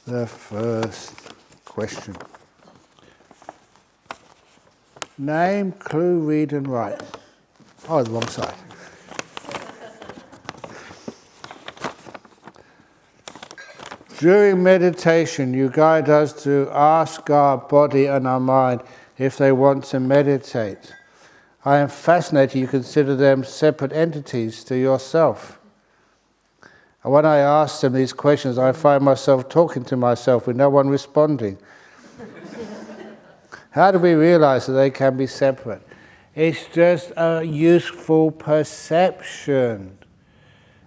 the first question. Name, clue, read and write. Oh, the wrong side. During meditation, you guide us to ask our body and our mind if they want to meditate. I am fascinated you consider them separate entities to yourself. And when I ask them these questions, I find myself talking to myself with no one responding. How do we realize that they can be separate? It's just a useful perception.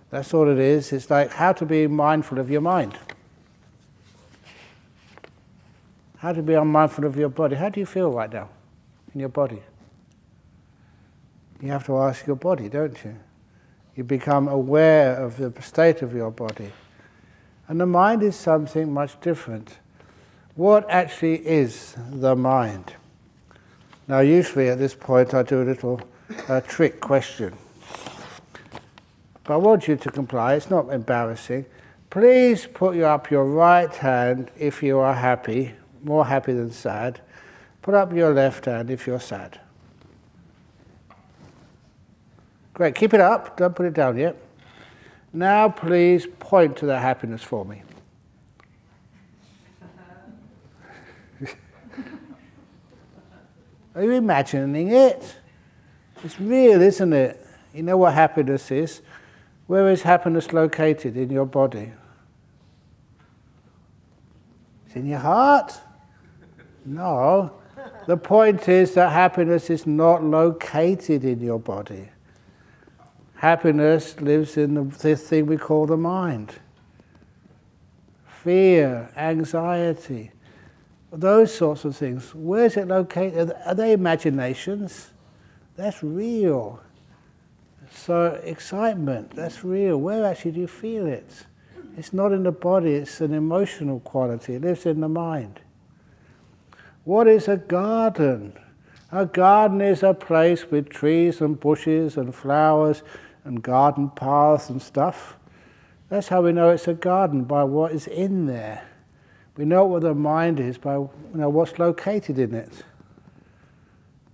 That's all it is. It's like how to be mindful of your mind. How to be unmindful of your body. How do you feel right now in your body? You have to ask your body, don't you? You become aware of the state of your body. And the mind is something much different. What actually is the mind? Now usually at this point I do a little trick question. But I want you to comply, it's not embarrassing. Please put up your right hand if you are happy, more happy than sad. Put up your left hand if you're sad. Great, keep it up, don't put it down yet. Now please point to the happiness for me. Are you imagining it? It's real, isn't it? You know what happiness is? Where is happiness located in your body? It's in your heart? No. The point is that happiness is not located in your body. Happiness lives in this thing we call the mind. Fear, anxiety, those sorts of things. Where is it located? Are they imaginations? That's real. So excitement, that's real. Where actually do you feel it? It's not in the body, it's an emotional quality. It lives in the mind. What is a garden? A garden is a place with trees and bushes and flowers and garden paths and stuff. That's how we know it's a garden, by what is in there. We know what the mind is by what's located in it.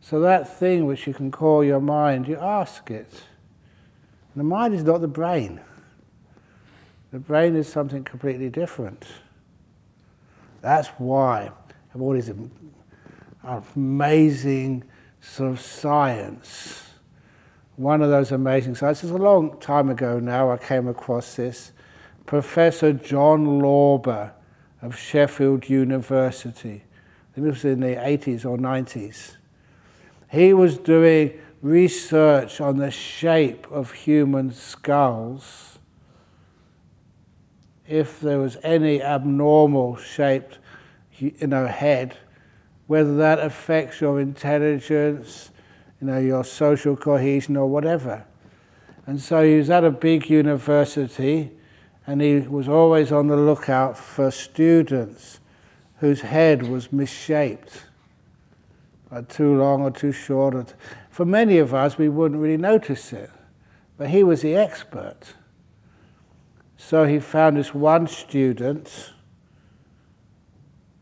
So that thing which you can call your mind, you ask it. And the mind is not the brain. The brain is something completely different. That's why I have all these amazing sort of science. One of those amazing sciences, a long time ago now, I came across this. Professor John Lorber of Sheffield University. I think it was in the 80s or 90s. He was doing research on the shape of human skulls. If there was any abnormal shaped head, whether that affects your intelligence, your social cohesion or whatever. And so he was at a big university and he was always on the lookout for students whose head was misshaped, or too long or too short. For many of us, we wouldn't really notice it, but he was the expert. So he found this one student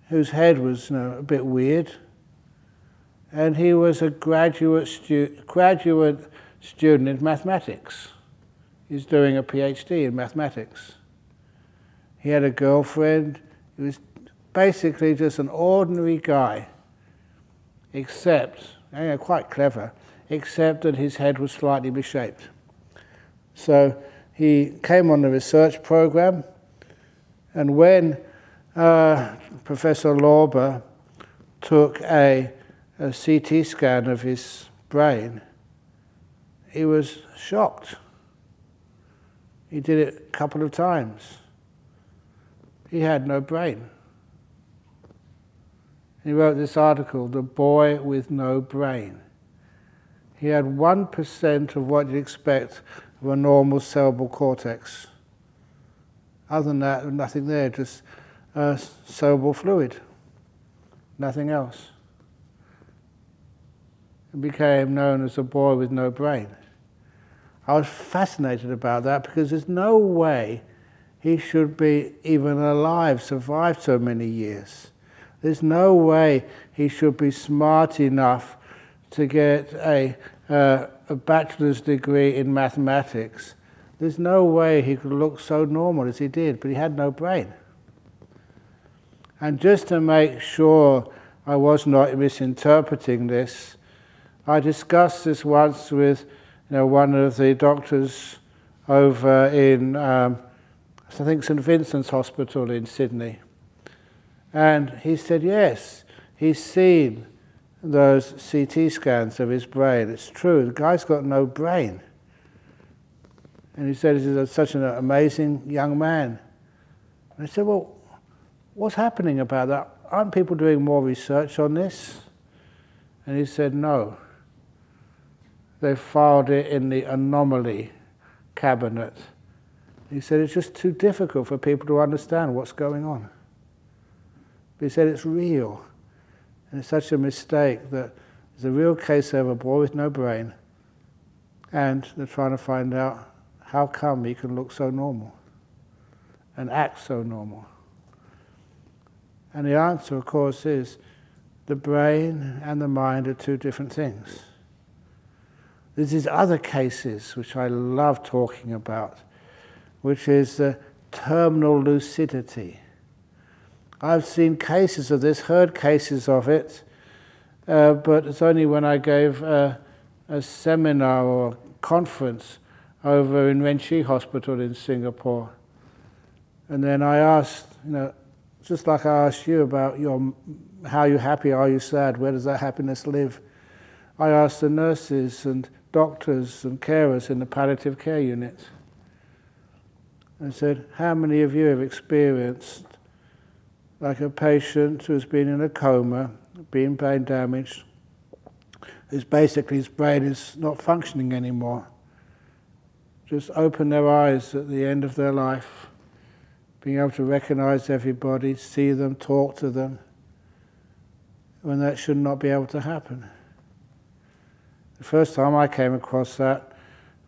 whose head was a bit weird, and he was a graduate student in mathematics. He's doing a PhD in mathematics. He had a girlfriend. He was basically just an ordinary guy, except, quite clever, except that his head was slightly misshaped. So he came on the research program, and when Professor Lorber took a CT scan of his brain, he was shocked. He did it a couple of times. He had no brain. He wrote this article, "The Boy with No Brain." He had 1% of what you'd expect of a normal cerebral cortex. Other than that, nothing there, just cerebral fluid, nothing else. He became known as the boy with no brain. I was fascinated about that because there's no way he should be even alive, survived so many years. There's no way he should be smart enough to get a bachelor's degree in mathematics. There's no way he could look so normal as he did, but he had no brain. And just to make sure I was not misinterpreting this, I discussed this once with one of the doctors over in, I think, St. Vincent's Hospital in Sydney. And he said, yes, he's seen those CT scans of his brain. It's true, the guy's got no brain. And he said, he's such an amazing young man. And I said, well, what's happening about that? Aren't people doing more research on this? And he said, no. They filed it in the anomaly cabinet. He said, it's just too difficult for people to understand what's going on. But he said, it's real. And it's such a mistake that there's a real case of a boy with no brain, and they're trying to find out how come he can look so normal and act so normal. And the answer, of course, is the brain and the mind are two different things. There's these other cases which I love talking about, which is terminal lucidity. I've seen cases of this, heard cases of it, but it's only when I gave a seminar or conference over in Renchi Hospital in Singapore. And then I asked, just like I asked you about how you happy, are you sad, where does that happiness live? I asked the nurses and doctors and carers in the palliative care unit. I said, how many of you have experienced like a patient who's been in a coma, been brain damaged, who's basically his brain is not functioning anymore, just open their eyes at the end of their life, being able to recognize everybody, see them, talk to them, when that should not be able to happen. The first time I came across that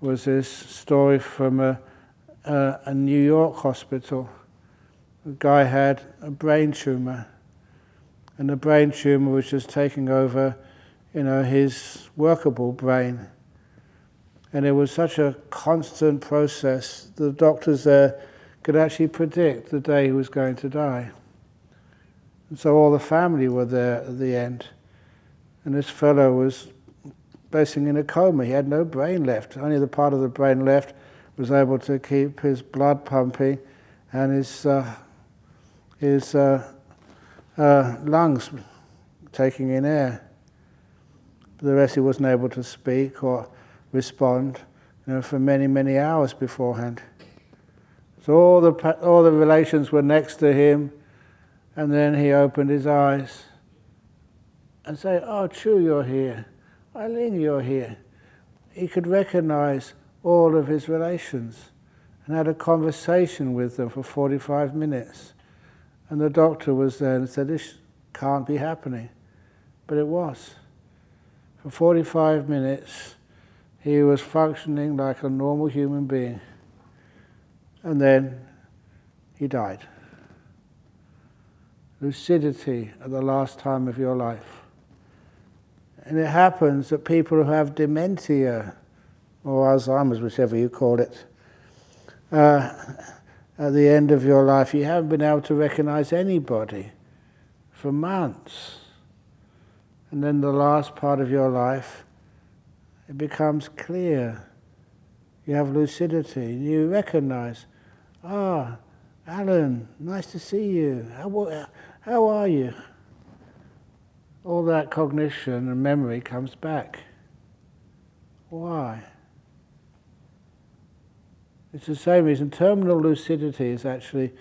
was this story from a New York hospital. The guy had a brain tumor, and the brain tumor was just taking over, his workable brain. And it was such a constant process. The doctors there could actually predict the day he was going to die. And so all the family were there at the end. And this fellow was basically in a coma. He had no brain left. Only the part of the brain left was able to keep his blood pumping and his lungs taking in air. For the rest, he wasn't able to speak or respond, for many, many hours beforehand. So all the relations were next to him, and then he opened his eyes and said, "Oh, Chu, you're here. Eileen, you're here." He could recognize all of his relations and had a conversation with them for 45 minutes. And the doctor was there and said, "This can't be happening." But it was. For 45 minutes, he was functioning like a normal human being. And then he died. Lucidity at the last time of your life. And it happens that people who have dementia, or Alzheimer's, whichever you call it, at the end of your life, you haven't been able to recognize anybody for months. And then the last part of your life, it becomes clear. You have lucidity. You recognize, Alan, nice to see you. How are you? All that cognition and memory comes back. Why? It's the same reason. Terminal lucidity is actually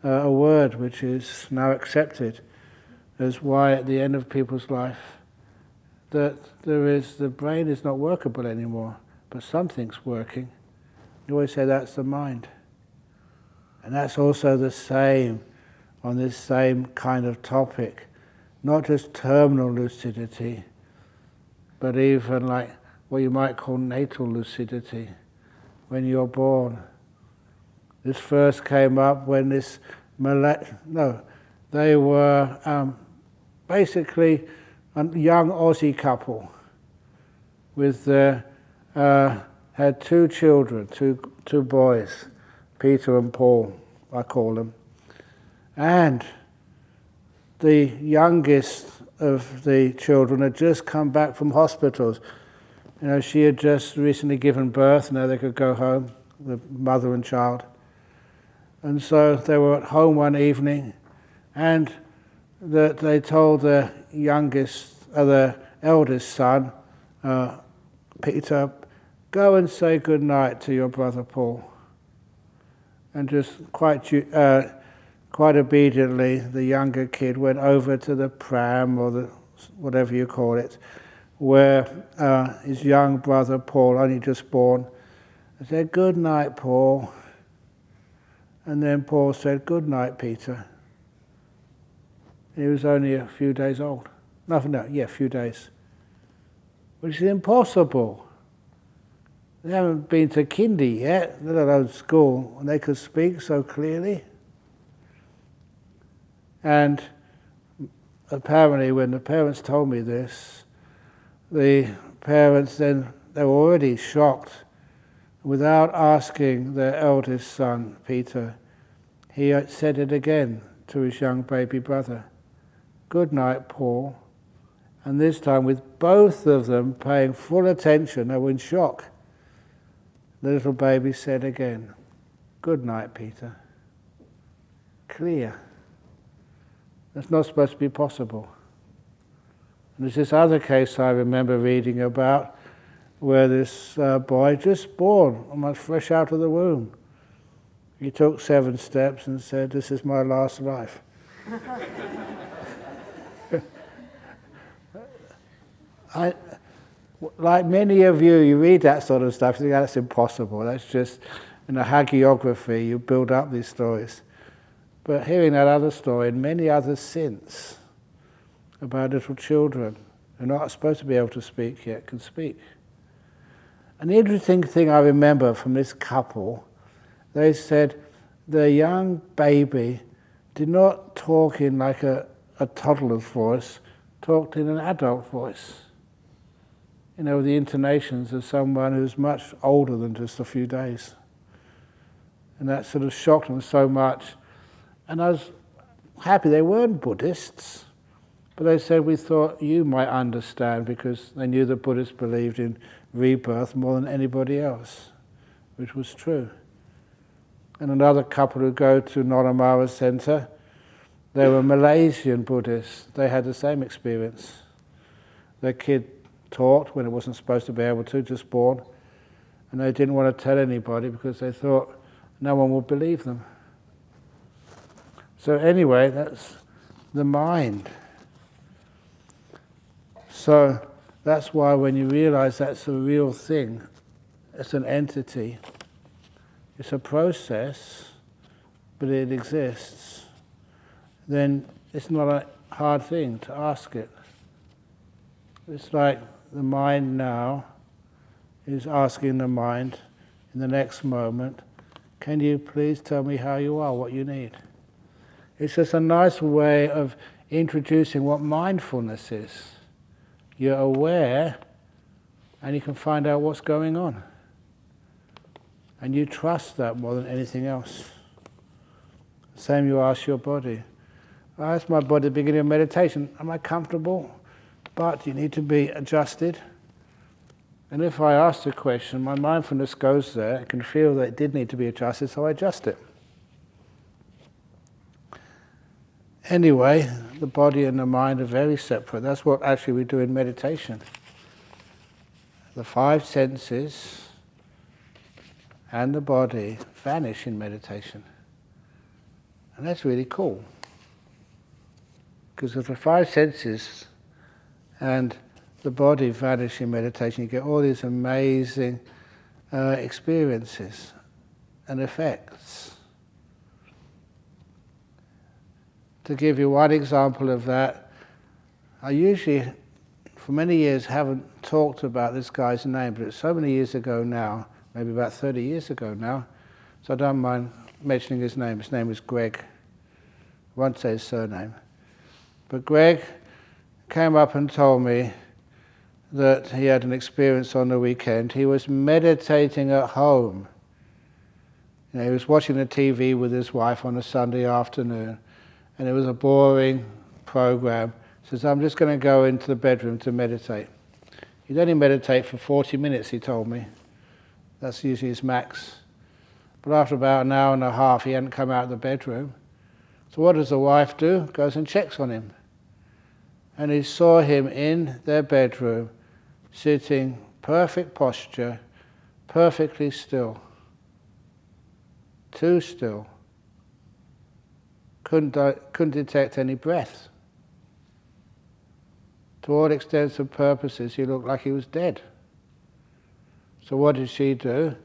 a word which is now accepted as why at the end of people's life that the brain is not workable anymore, but something's working. You always say that's the mind. And that's also the same on this same kind of topic. Not just terminal lucidity, but even like what you might call natal lucidity. When you're born, This first came up when they were basically a young Aussie couple with had 2 children, two boys, Peter and Paul, I call them. And the youngest of the children had just come back from hospitals. She had just recently given birth, now they could go home, the mother and child. And so they were at home one evening, and that they told their eldest son, Peter, go and say good night to your brother Paul. And just quite obediently, the younger kid went over to the pram, or the whatever you call it, where his young brother Paul, only just born, said, good night, Paul. And then Paul said, good night, Peter. He was only a few days old. A few days. Which is impossible. They haven't been to kindy yet, let alone school, and they could speak so clearly. And apparently when the parents told me this, the parents then, they were already shocked. Without asking their eldest son, Peter, he said it again to his young baby brother. Good night, Paul. And this time with both of them paying full attention, they were in shock. The little baby said again, good night, Peter. Clear. That's not supposed to be possible. And there's this other case I remember reading about, where this boy, just born, almost fresh out of the womb, he took 7 steps and said, this is my last life. Like many of you read that sort of stuff, you think that's impossible. That's just, in a hagiography, you build up these stories. But hearing that other story, and many others since, about little children who are not supposed to be able to speak yet, can speak. An interesting thing I remember from this couple, they said the young baby did not talk in like a toddler's voice, talked in an adult voice. The intonations of someone who's much older than just a few days. And that sort of shocked them so much. And I was happy they weren't Buddhists, but they said, we thought you might understand, because they knew that Buddhists believed in rebirth more than anybody else, which was true. And another couple who go to Noramara Center, they were Malaysian Buddhists. They had the same experience. Their kid talked when it wasn't supposed to be able to, just born, and they didn't want to tell anybody because they thought no one would believe them. So anyway, that's the mind. So that's why when you realize that's a real thing, it's an entity, it's a process, but it exists, then it's not a hard thing to ask it. It's like the mind now is asking the mind in the next moment, can you please tell me how you are, what you need? It's just a nice way of introducing what mindfulness is. You're aware and you can find out what's going on. And you trust that more than anything else. Same you ask your body. I asked my body at the beginning of meditation, am I comfortable? But you need to be adjusted. And if I ask the question, my mindfulness goes there, I can feel that it did need to be adjusted, so I adjust it. Anyway, the body and the mind are very separate. That's what actually we do in meditation. The 5 senses and the body vanish in meditation. And that's really cool. Because if the 5 senses and the body vanish in meditation, you get all these amazing experiences and effects. To give you one example of that, I usually, for many years, haven't talked about this guy's name, but it's so many years ago now, maybe about 30 years ago now, so I don't mind mentioning his name. His name was Greg. I won't say his surname. But Greg came up and told me that he had an experience on the weekend. He was meditating at home. He was watching the TV with his wife on a Sunday afternoon, and it was a boring program. He says, I'm just going to go into the bedroom to meditate. He'd only meditate for 40 minutes, he told me. That's usually his max. But after about an hour and a half, he hadn't come out of the bedroom. So what does the wife do? Goes and checks on him. And he saw him in their bedroom, sitting, perfect posture, perfectly still. Too still. Couldn't detect any breath. To all extents and purposes, he looked like he was dead. So what did she do?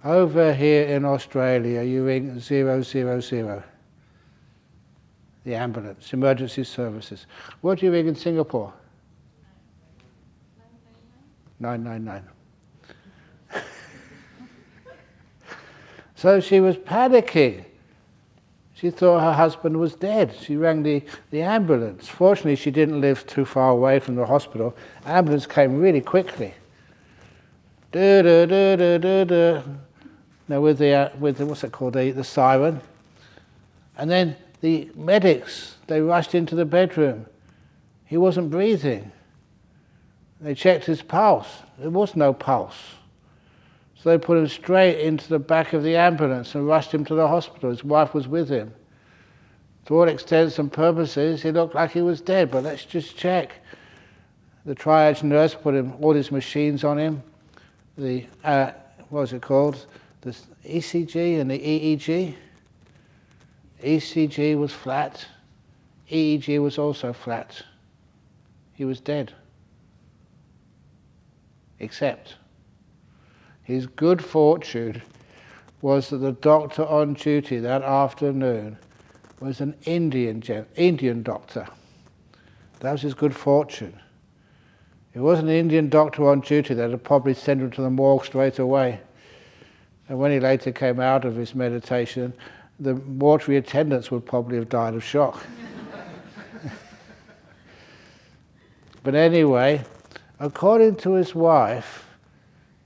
Over here in Australia, you ring 000, the ambulance, emergency services. What do you ring in Singapore? 999. So she was panicking. She thought her husband was dead. She rang the ambulance. Fortunately, she didn't live too far away from the hospital. Ambulance came really quickly. Now with the what's it called, the siren. And then the medics, they rushed into the bedroom. He wasn't breathing. They checked his pulse. There was no pulse. So they put him straight into the back of the ambulance and rushed him to the hospital. His wife was with him. To all extents and purposes, he looked like he was dead, but let's just check. The triage nurse put all his machines on him. The, what was it called? The ECG and the EEG. ECG was flat. EEG was also flat. He was dead. Except his good fortune was that the doctor on duty that afternoon was an Indian doctor. That was his good fortune. If it wasn't an Indian doctor on duty, they'd have probably sent him to the morgue straight away. And when he later came out of his meditation, the mortuary attendants would probably have died of shock. But anyway, according to his wife,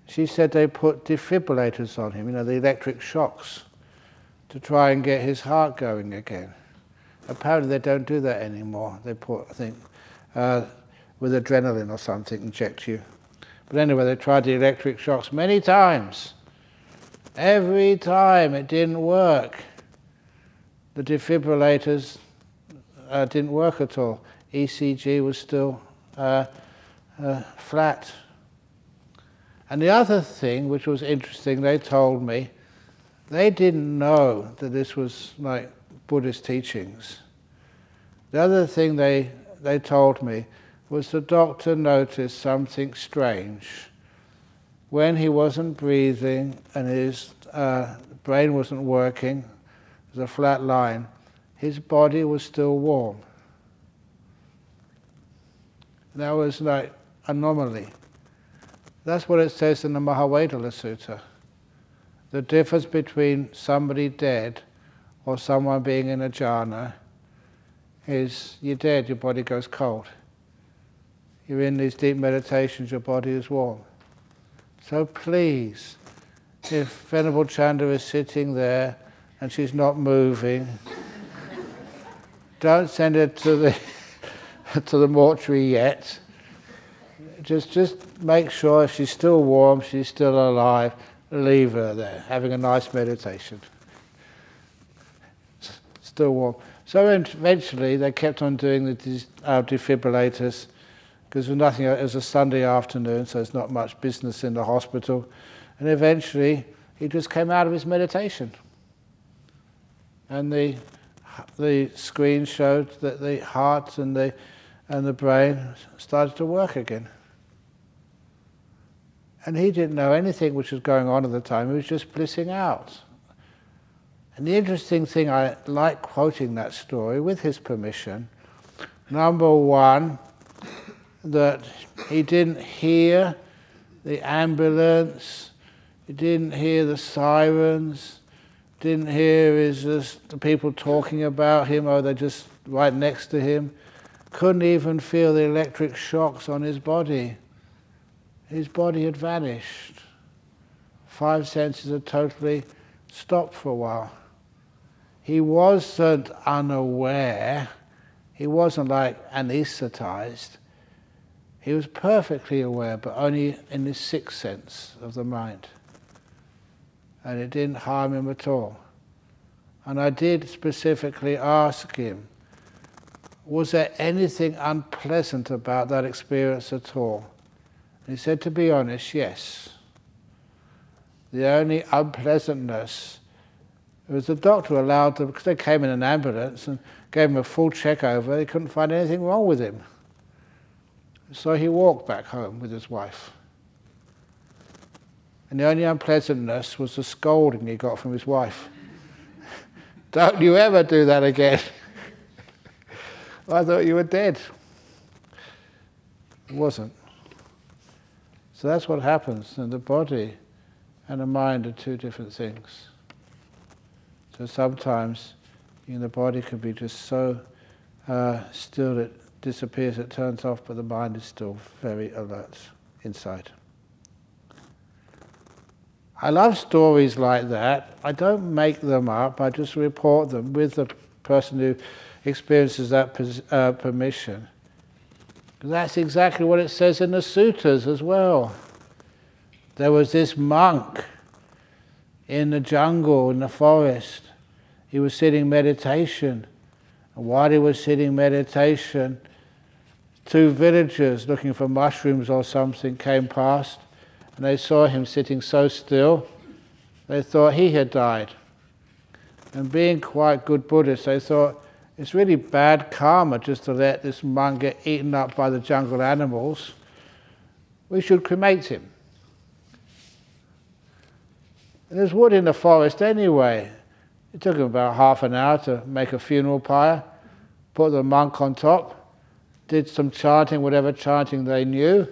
she said they put defibrillators on him, the electric shocks, to try and get his heart going again. Apparently they don't do that anymore. They put, I think, with adrenaline or something, inject you. But anyway, they tried the electric shocks many times. Every time it didn't work. The defibrillators didn't work at all. ECG was still flat. And the other thing, which was interesting, they told me, they didn't know that this was like Buddhist teachings. The other thing they told me was the doctor noticed something strange. When he wasn't breathing and his brain wasn't working, it was a flat line, his body was still warm. That was like anomaly. That's what it says in the Mahavedala Sutta. The difference between somebody dead or someone being in a jhana is you're dead, your body goes cold. You're in these deep meditations, your body is warm. So please, if Venerable Chanda is sitting there and she's not moving, don't send her to the mortuary yet. Just make sure if she's still warm, she's still alive, leave her there, having a nice meditation. Still warm. So eventually they kept on doing the defibrillators, because it was a Sunday afternoon, so there's not much business in the hospital. And eventually he just came out of his meditation. And the screen showed that the heart and the brain started to work again. And he didn't know anything which was going on at the time, he was just blissing out. And the interesting thing, I like quoting that story with his permission. Number one, that he didn't hear the ambulance, he didn't hear the sirens, Didn't hear the people talking about him, or they're just right next to him. Couldn't even feel the electric shocks on his body. His body had vanished. 5 senses had totally stopped for a while. He wasn't unaware. He wasn't like anesthetized. He was perfectly aware, but only in the sixth sense of the mind. And it didn't harm him at all. And I did specifically ask him, was there anything unpleasant about that experience at all? And he said, to be honest, yes. The only unpleasantness was the doctor allowed them, because they came in an ambulance and gave him a full check over, they couldn't find anything wrong with him. So he walked back home with his wife. And the only unpleasantness was the scolding he got from his wife. Don't you ever do that again. I thought you were dead. It wasn't. So that's what happens, and the body and the mind are two different things. So sometimes the body can be just so still it disappears, it turns off, but the mind is still very alert inside. I love stories like that. I don't make them up, I just report them with the person who experiences that permission. That's exactly what it says in the sutras as well. There was this monk in the jungle, in the forest. He was sitting meditation. And while he was sitting meditation, 2 villagers looking for mushrooms or something came past, and they saw him sitting so still, they thought he had died. And being quite good Buddhists, they thought, it's really bad karma just to let this monk get eaten up by the jungle animals. We should cremate him. And there's wood in the forest anyway. It took him about half an hour to make a funeral pyre, put the monk on top, did some chanting, whatever chanting they knew.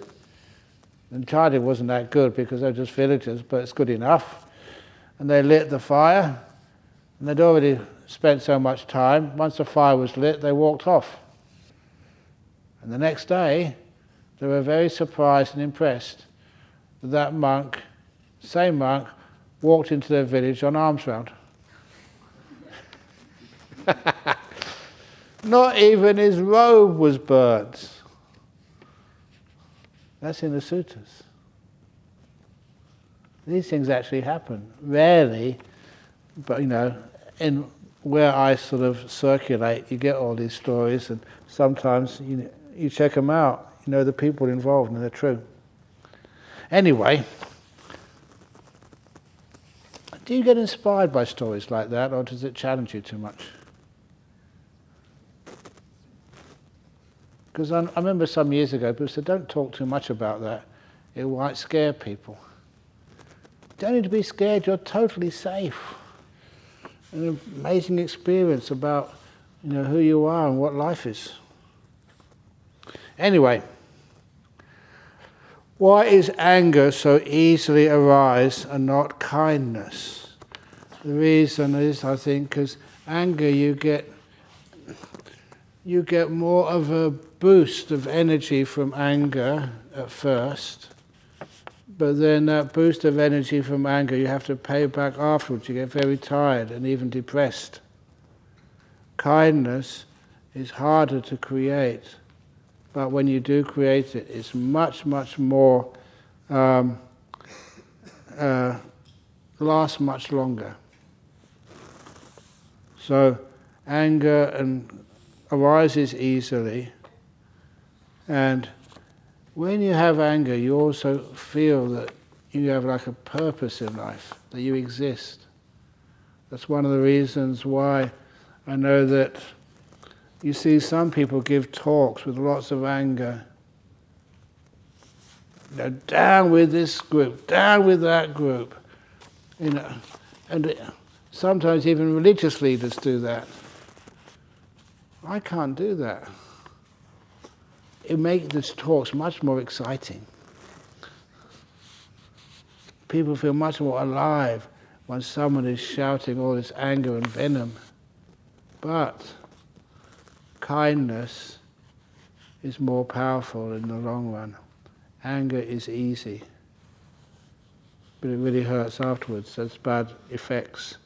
And chanting wasn't that good because they're just villagers, but it's good enough. And they lit the fire, and they'd already spent so much time. Once the fire was lit, they walked off. And the next day, they were very surprised and impressed that that monk, same monk, walked into their village on alms round. Not even his robe was burnt. That's in the sutras. These things actually happen. Rarely, but in where I sort of circulate, you get all these stories, and sometimes you check them out. You know the people involved, and they're true. Anyway, do you get inspired by stories like that, or does it challenge you too much? Because I remember some years ago, people said, don't talk too much about that. It might scare people. You don't need to be scared, you're totally safe. An amazing experience about who you are and what life is. Anyway, why is anger so easily arise and not kindness? The reason is, I think, because anger you get more of a boost of energy from anger at first, but then that boost of energy from anger you have to pay back afterwards. You get very tired and even depressed. Kindness is harder to create, but when you do create it, it's much, much more, lasts much longer. So anger arises easily, and when you have anger, you also feel that you have like a purpose in life, that you exist. That's one of the reasons why I know that you see some people give talks with lots of anger. Down with this group, down with that group. And sometimes even religious leaders do that. I can't do that. It makes the talks much more exciting. People feel much more alive when someone is shouting all this anger and venom. But kindness is more powerful in the long run. Anger is easy, but it really hurts afterwards. There's bad effects.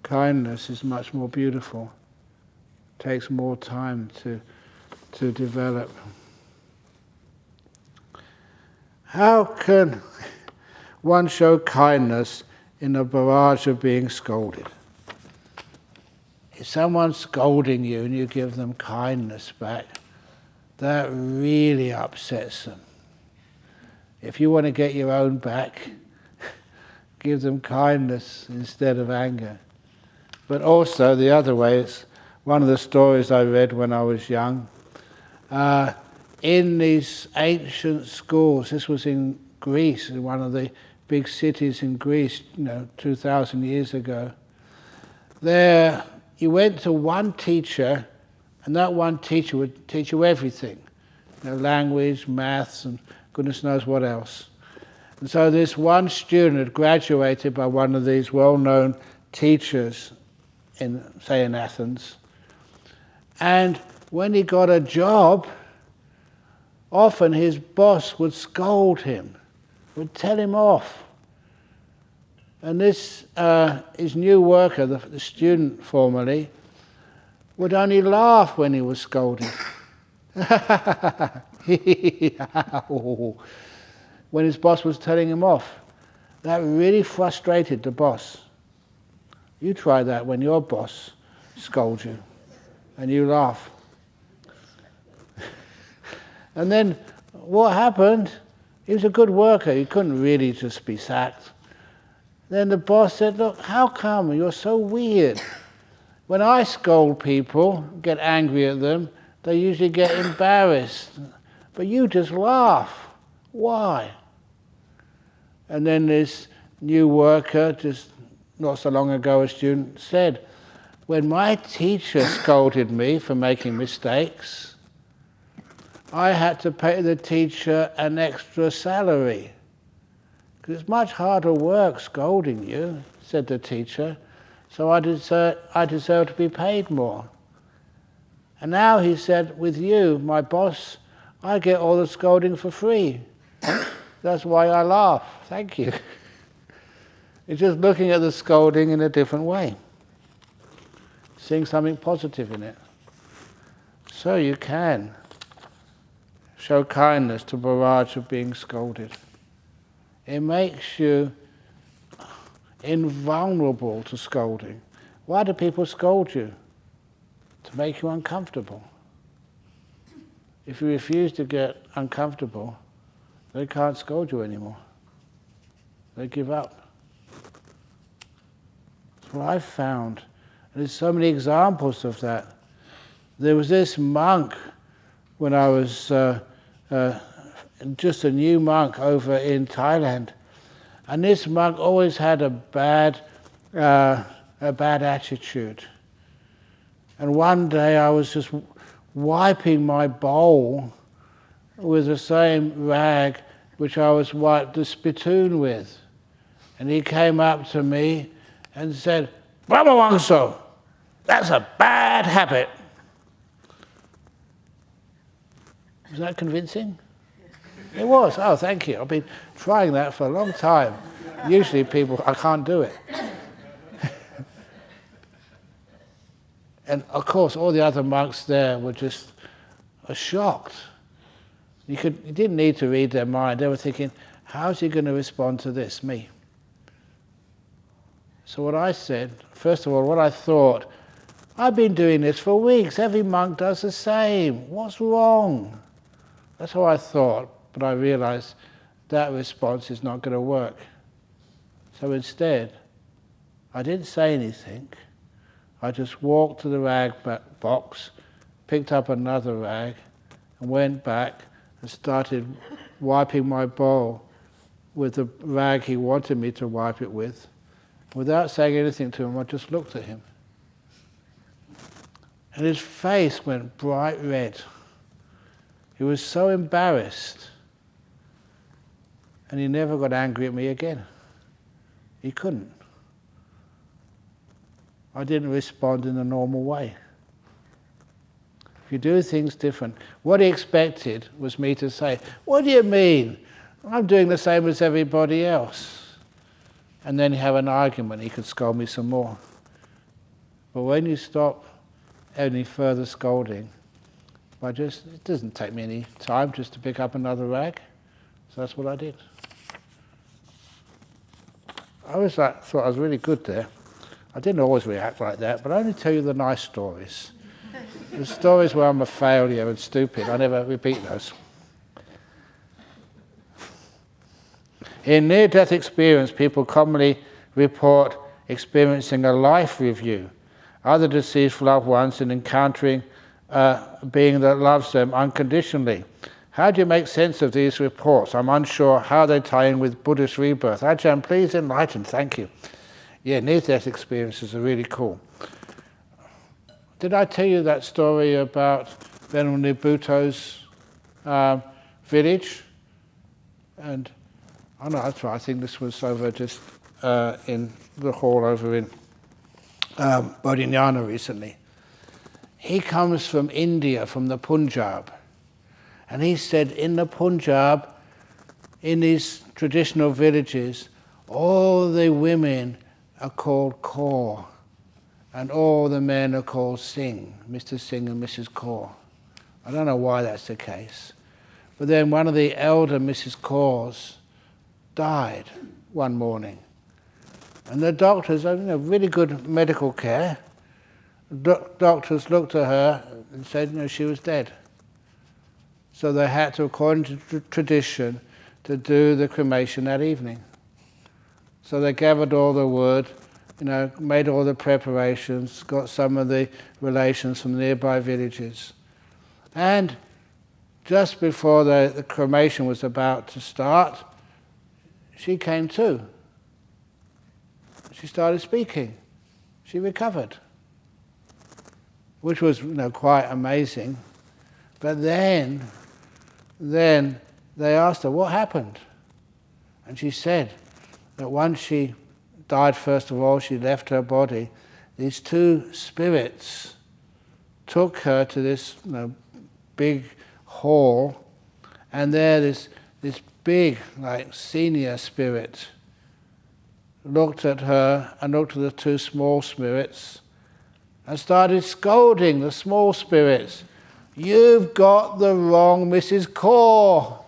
Kindness is much more beautiful. Takes more time to develop. How can one show kindness in a barrage of being scolded? If someone's scolding you and you give them kindness back, that really upsets them. If you want to get your own back, give them kindness instead of anger. But also the other way, it's one of the stories I read when I was young. In these ancient schools, this was in Greece, in one of the big cities in Greece, 2,000 years ago. There, you went to one teacher, and that one teacher would teach you everything. Language, maths, and goodness knows what else. And so this one student had graduated by one of these well-known teachers in Athens. And when he got a job, often his boss would scold him, would tell him off. And this, his new worker, the student formerly, would only laugh when he was scolded. When his boss was telling him off. That really frustrated the boss. You try that when your boss scolds you, and you laugh. And then what happened? He was a good worker. He couldn't really just be sacked. Then the boss said, look, how come you're so weird? When I scold people, get angry at them, they usually get embarrassed. But you just laugh. Why? And then this new worker, just not so long ago, a student said, when my teacher scolded me for making mistakes, I had to pay the teacher an extra salary. Because it's much harder work scolding you, said the teacher, so I deserve to be paid more. And now he said, with you, my boss, I get all the scolding for free. That's why I laugh. Thank you. It's just looking at the scolding in a different way. Seeing something positive in it. So you can show kindness to a barrage of being scolded. It makes you invulnerable to scolding. Why do people scold you? To make you uncomfortable. If you refuse to get uncomfortable, they can't scold you anymore. They give up. That's what I've found. And there's so many examples of that. There was this monk when I was just a new monk over in Thailand, and this monk always had a bad attitude. And one day I was just wiping my bowl with the same rag which I was wiped the spittoon with, and he came up to me and said, "Brahma Wangso, that's a bad habit." Was that convincing? It was. Oh, thank you. I've been trying that for a long time. Usually I can't do it. And of course, all the other monks there were just shocked. You didn't need to read their mind. They were thinking, how's he going to respond to this, me? So what I said, first of all, what I thought, I've been doing this for weeks. Every monk does the same. What's wrong? That's how I thought, but I realized that response is not going to work. So instead, I didn't say anything. I just walked to the rag box, picked up another rag, and went back and started wiping my bowl with the rag he wanted me to wipe it with. Without saying anything to him, I just looked at him. And his face went bright red. He was so embarrassed. And he never got angry at me again. He couldn't. I didn't respond in the normal way. If you do things different, what he expected was me to say, "What do you mean? I'm doing the same as everybody else." And then have an argument, he could scold me some more. But when you stop any further scolding, it doesn't take me any time just to pick up another rag. So that's what I did. I thought I was really good there. I didn't always react like that, but I only tell you the nice stories. The stories where I'm a failure and stupid, I never repeat those. In near-death experience, people commonly report experiencing a life review, other deceased loved ones, and encountering a being that loves them unconditionally. How do you make sense of these reports? I'm unsure how they tie in with Buddhist rebirth. Ajahn, please enlighten. Thank you. Yeah, near-death experiences are really cool. Did I tell you that story about Venerable Nibbuta's village? And oh no, that's right. I think this was over just in the hall over in Jhana recently. He comes from India, from the Punjab. And he said in the Punjab, in these traditional villages, all the women are called Kaur, and all the men are called Singh, Mr. Singh and Mrs. Kaur. I don't know why that's the case. But then one of the elder Mrs. Kaurs died one morning. And the doctors, really good medical care, doctors looked at her and said, she was dead. So they had to, according to tradition, to do the cremation that evening. So they gathered all the wood, made all the preparations, got some of the relations from the nearby villages. And just before the cremation was about to start, she came to. She started speaking. She recovered, which was quite amazing. But then they asked her, what happened? And she said that once she died, first of all, she left her body. These two spirits took her to this big hall, and there this big, senior spirit looked at her and looked at the two small spirits and started scolding the small spirits. You've got the wrong Mrs. Kaur.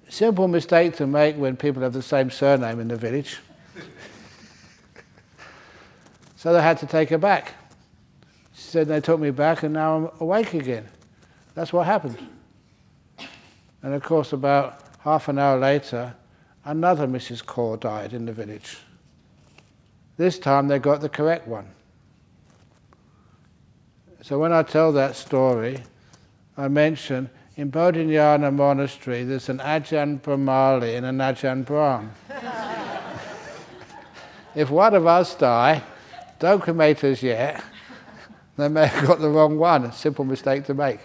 Simple mistake to make when people have the same surname in the village. So they had to take her back. She said, they took me back and now I'm awake again. That's what happened. And of course, about half an hour later, another Mrs. Kaur died in the village. This time they got the correct one. So when I tell that story, I mention in Bodhinyana Monastery there's an Ajahn Brahmali and an Ajahn Brahm. If one of us die, don't cremate us yet. They may have got the wrong one. A simple mistake to make.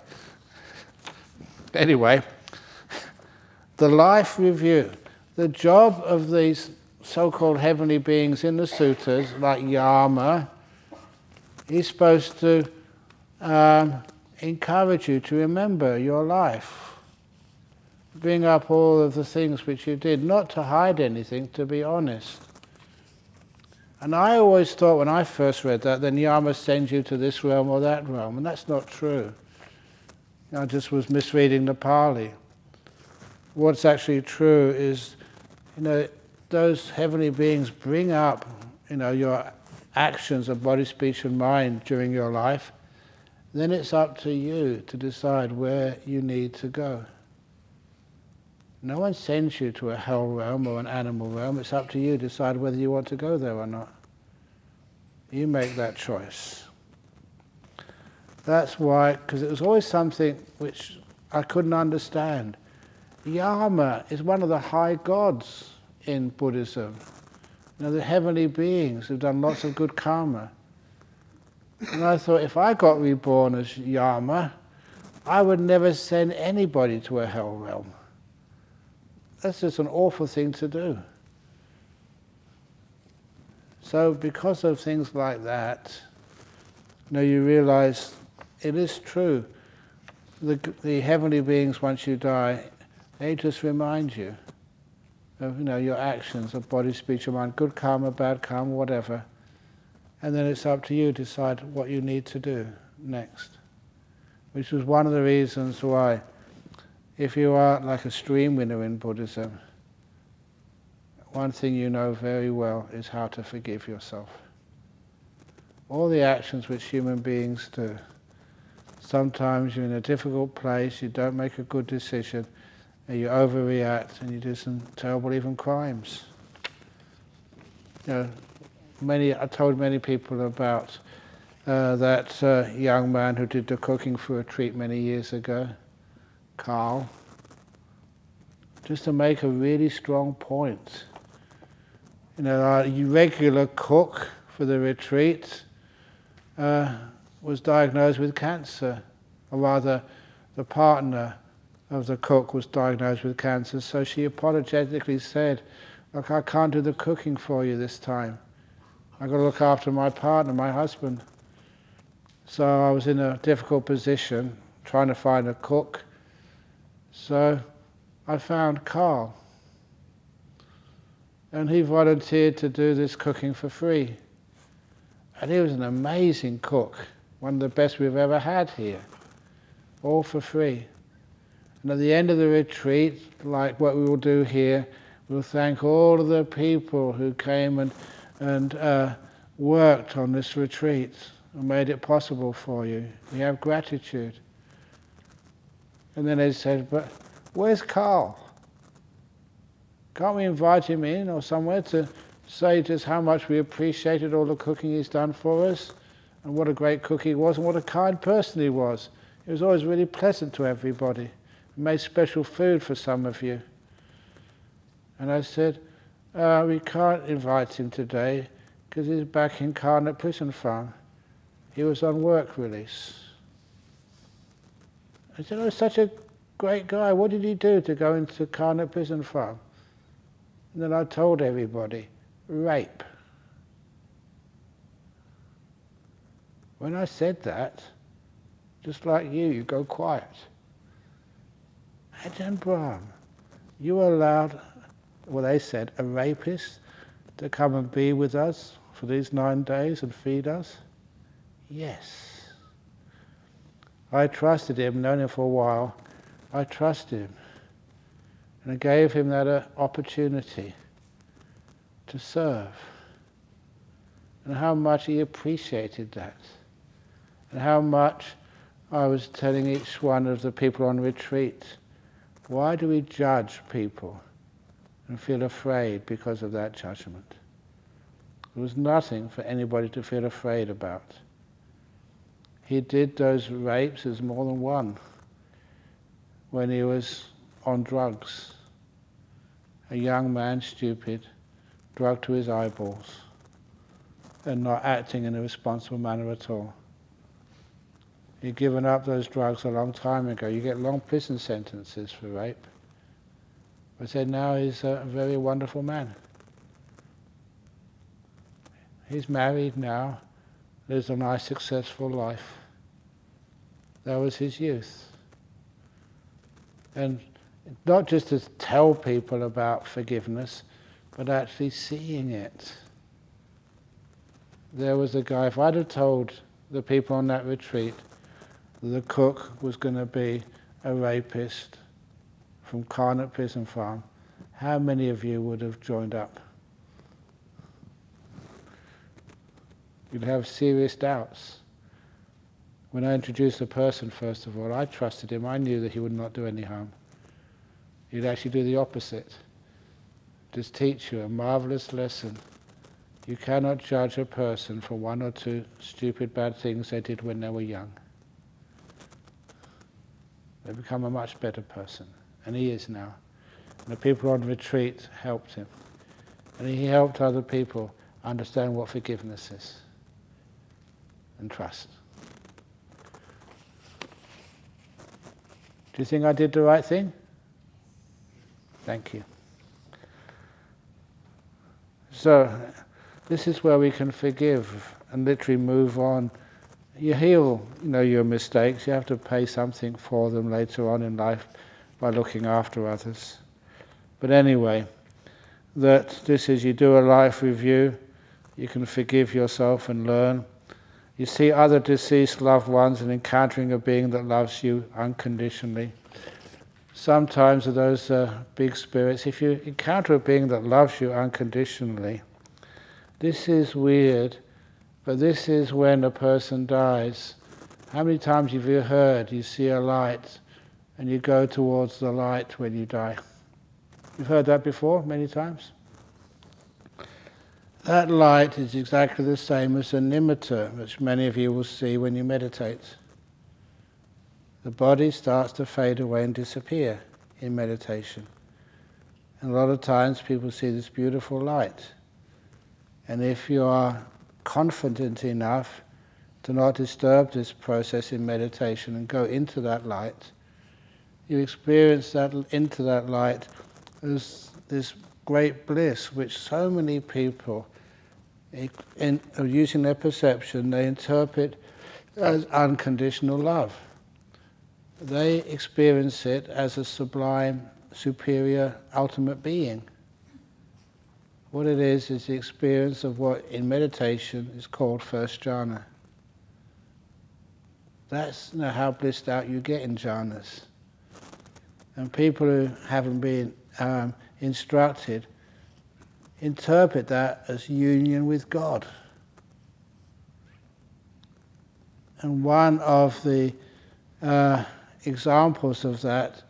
Anyway, the life review. The job of these so-called heavenly beings in the suttas, like Yama, he's supposed to encourage you to remember your life. Bring up all of the things which you did, not to hide anything, to be honest. And I always thought when I first read that, then Yama sends you to this realm or that realm, and that's not true. I just was misreading the Pali. What's actually true is, those heavenly beings bring up, your actions of body, speech and mind during your life. Then it's up to you to decide where you need to go. No one sends you to a hell realm or an animal realm. It's up to you to decide whether you want to go there or not. You make that choice. That's why, because it was always something which I couldn't understand. Yama is one of the high gods in Buddhism. The heavenly beings who've done lots of good karma. And I thought, if I got reborn as Yama, I would never send anybody to a hell realm. That's just an awful thing to do. So because of things like that, you realize it is true. The heavenly beings, once you die, they just remind you of your actions of body, speech, and mind, good karma, bad karma, whatever. And then it's up to you to decide what you need to do next. Which was one of the reasons why, if you are like a stream winner in Buddhism, one thing you know very well is how to forgive yourself. All the actions which human beings do, sometimes you're in a difficult place, you don't make a good decision, and you overreact and you do some terrible even crimes. I told many people about that young man who did the cooking for a retreat many years ago, Carl, just to make a really strong point. Our regular cook for the retreat was diagnosed with cancer, or rather the partner of the cook was diagnosed with cancer, so she apologetically said, "Look, I can't do the cooking for you this time. I've got to look after my partner, my husband." So I was in a difficult position, trying to find a cook. So I found Carl. And he volunteered to do this cooking for free. And he was an amazing cook, one of the best we've ever had here, all for free. And at the end of the retreat, like what we will do here, we'll thank all of the people who came and worked on this retreat and made it possible for you. We have gratitude. And then they said, "But where's Carl? Can't we invite him in or somewhere to say just how much we appreciated all the cooking he's done for us, and what a great cook he was, and what a kind person he was. He was always really pleasant to everybody. He made special food for some of you." And I said, "We can't invite him today because he's back in Karnak Prison Farm. He was on work release." I said, "Oh, such a great guy. What did he do to go into Karnak Prison Farm?" And then I told everybody, rape. When I said that, just like you go quiet. Ajahn Brahm, you allowed, well, they said, a rapist to come and be with us for these 9 days and feed us? Yes. I trusted him, known him for a while. I trusted him. And I gave him that opportunity to serve. And how much he appreciated that. And how much I was telling each one of the people on retreat, why do we judge people and feel afraid because of that judgment? There was nothing for anybody to feel afraid about. He did those rapes, there's more than one, when he was on drugs. A young man, stupid, drugged to his eyeballs, and not acting in a responsible manner at all. He'd given up those drugs a long time ago. You get long prison sentences for rape. But said now he's a very wonderful man. He's married now, lives a nice, successful life. That was his youth. And not just to tell people about forgiveness, but actually seeing it. There was a guy, if I'd have told the people on that retreat that the cook was going to be a rapist from Karnak Prison Farm, how many of you would have joined up? You'd have serious doubts. When I introduced the person, first of all, I trusted him. I knew that he would not do any harm. He'd actually do the opposite. Just teach you a marvelous lesson. You cannot judge a person for 1 or 2 stupid bad things they did when they were young. They become a much better person. And he is now. And the people on retreat helped him. And he helped other people understand what forgiveness is. And trust. Do you think I did the right thing? Thank you. So, This is where we can forgive and literally move on. You heal, your mistakes. You have to pay something for them later on in life by looking after others. But anyway, that this is, you do a life review, you can forgive yourself and learn. You see other deceased loved ones and encountering a being that loves you unconditionally. Sometimes of those big spirits, if you encounter a being that loves you unconditionally, this is weird, but this is when a person dies. How many times have you heard you see a light and you go towards the light when you die? You've heard that before, many times? That light is exactly the same as a nimitta, which many of you will see when you meditate. The body starts to fade away and disappear in meditation. And a lot of times people see this beautiful light. And if you are confident enough to not disturb this process in meditation and go into that light, you experience that into that light as this great bliss which so many people, using their perception, they interpret as unconditional love. They experience it as a sublime, superior, ultimate being. What it is the experience of what in meditation is called first jhana. That's how blissed out you get in jhanas. And people who haven't been instructed interpret that as union with God. And one of the examples of that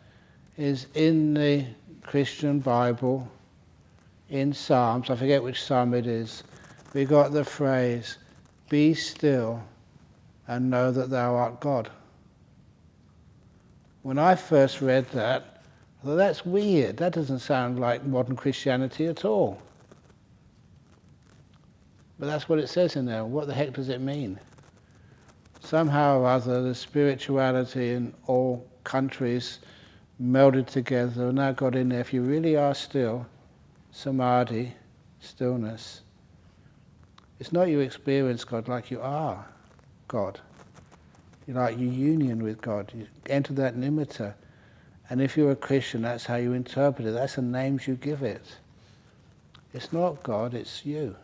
is in the Christian Bible, in Psalms, I forget which psalm it is, we got the phrase, "Be still and know that thou art God." When I first read that, I thought, that's weird. That doesn't sound like modern Christianity at all. But that's what it says in there. What the heck does it mean? Somehow or other, the spirituality in all countries melded together and now got in there. If you really are still, samadhi, stillness, it's not you experience God like you are God. You like your union with God. You enter that nimitta. And if you're a Christian, that's how you interpret it. That's the names you give it. It's not God, it's you.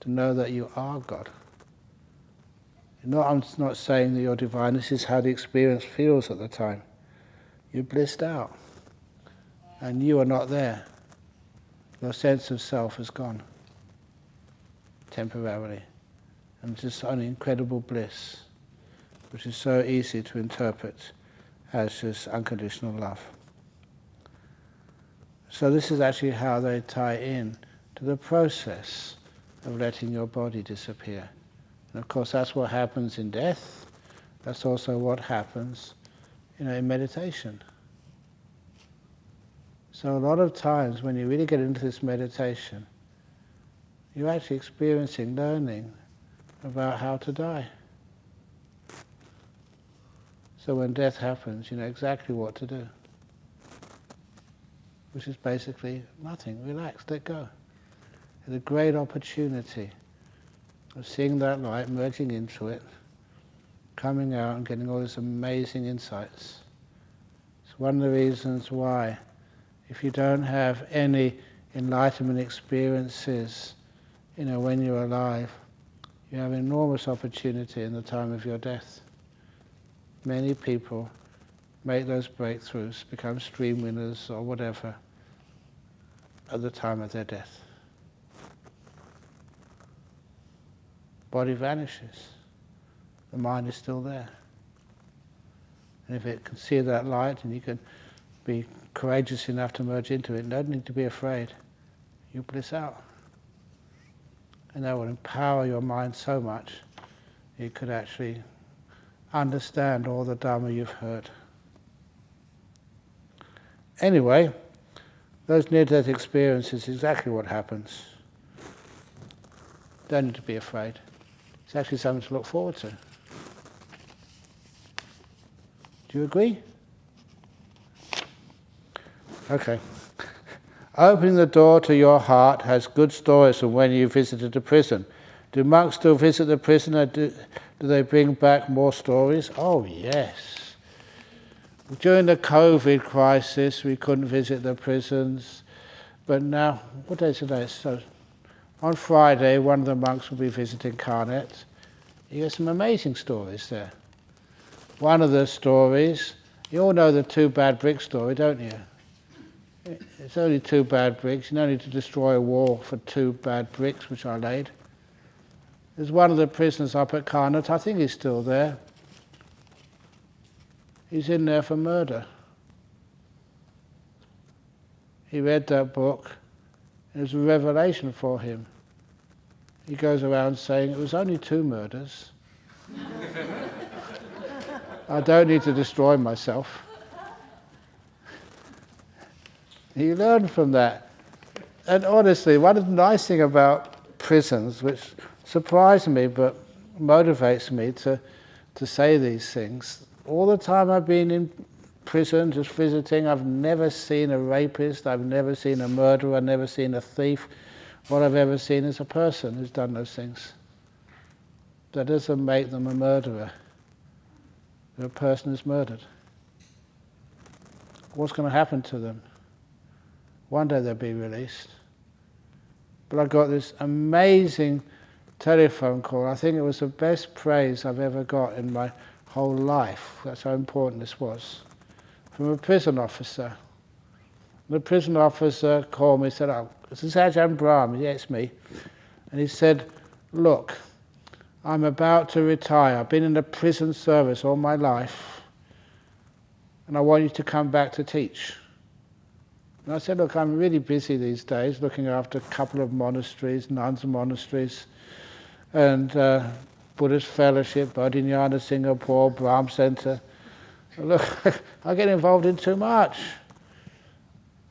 To know that you are God. I'm not saying that you're divine, this is how the experience feels at the time. You're blissed out. And you are not there. Your sense of self has gone. Temporarily. And it's just an incredible bliss, which is so easy to interpret as just unconditional love. So this is actually how they tie in to the process of letting your body disappear. And of course that's what happens in death. That's also what happens, in meditation. So a lot of times when you really get into this meditation, you're actually experiencing, learning about how to die. So when death happens, you know exactly what to do. Which is basically nothing. Relax, let go. It's a great opportunity of seeing that light, merging into it, coming out and getting all these amazing insights. It's one of the reasons why, if you don't have any enlightenment experiences, when you're alive, you have an enormous opportunity in the time of your death. Many people make those breakthroughs, become stream winners or whatever, at the time of their death. Body vanishes. The mind is still there. And if it can see that light and you can be courageous enough to merge into it, no need to be afraid. You bliss out. And that will empower your mind so much you could actually understand all the Dhamma you've heard. Anyway, those near-death experiences is exactly what happens. Don't need to be afraid. It's actually something to look forward to. Do you agree? Okay. Opening the door to your heart has good stories from when you visited a prison. Do monks still visit the prison, or do they bring back more stories? Oh, yes. During the COVID crisis, we couldn't visit the prisons. But now, what day is today? So, on Friday, one of the monks will be visiting Carnet. You get some amazing stories there. One of the stories, you all know the 2 bad brick story, don't you? It's only 2 bad bricks. You don't need to destroy a wall for 2 bad bricks, which I laid. There's one of the prisoners up at Carnet, I think he's still there. He's in there for murder. He read that book. It was a revelation for him. He goes around saying, it was only 2 murders. I don't need to destroy myself. You learn from that. And honestly, one of the nice things about prisons, which surprised me but motivates me to say these things, all the time I've been in prison, just visiting, I've never seen a rapist, I've never seen a murderer, I've never seen a thief. What I've ever seen is a person who's done those things. That doesn't make them a murderer. They're a person who's murdered. What's going to happen to them? One day they'll be released. But I got this amazing telephone call. I think it was the best praise I've ever got in my whole life. That's how important this was. From a prison officer. The prison officer called me and said, oh, this is Ajahn Brahm. Yeah, it's me. And he said, look, I'm about to retire. I've been in the prison service all my life. And I want you to come back to teach. And I said, look, I'm really busy these days, looking after a couple of monasteries, nuns monasteries, and Buddhist Fellowship, Jhana, Singapore, Brahm Center. Look, I get involved in too much.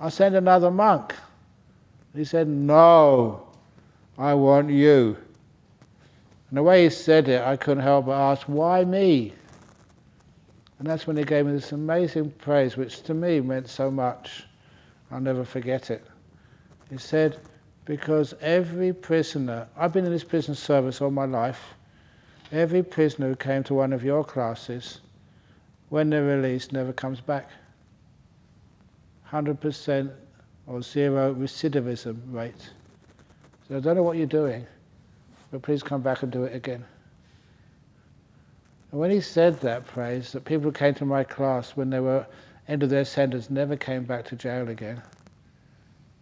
I'll send another monk. He said, no, I want you. And the way he said it, I couldn't help but ask, why me? And that's when he gave me this amazing praise, which to me meant so much. I'll never forget it. He said, because every prisoner, I've been in this prison service all my life, every prisoner who came to one of your classes, when they're released, never comes back. 100% or 0 recidivism rate. So I don't know what you're doing, but please come back and do it again. And when he said that praise, that people who came to my class when they were end of their sentence never came back to jail again,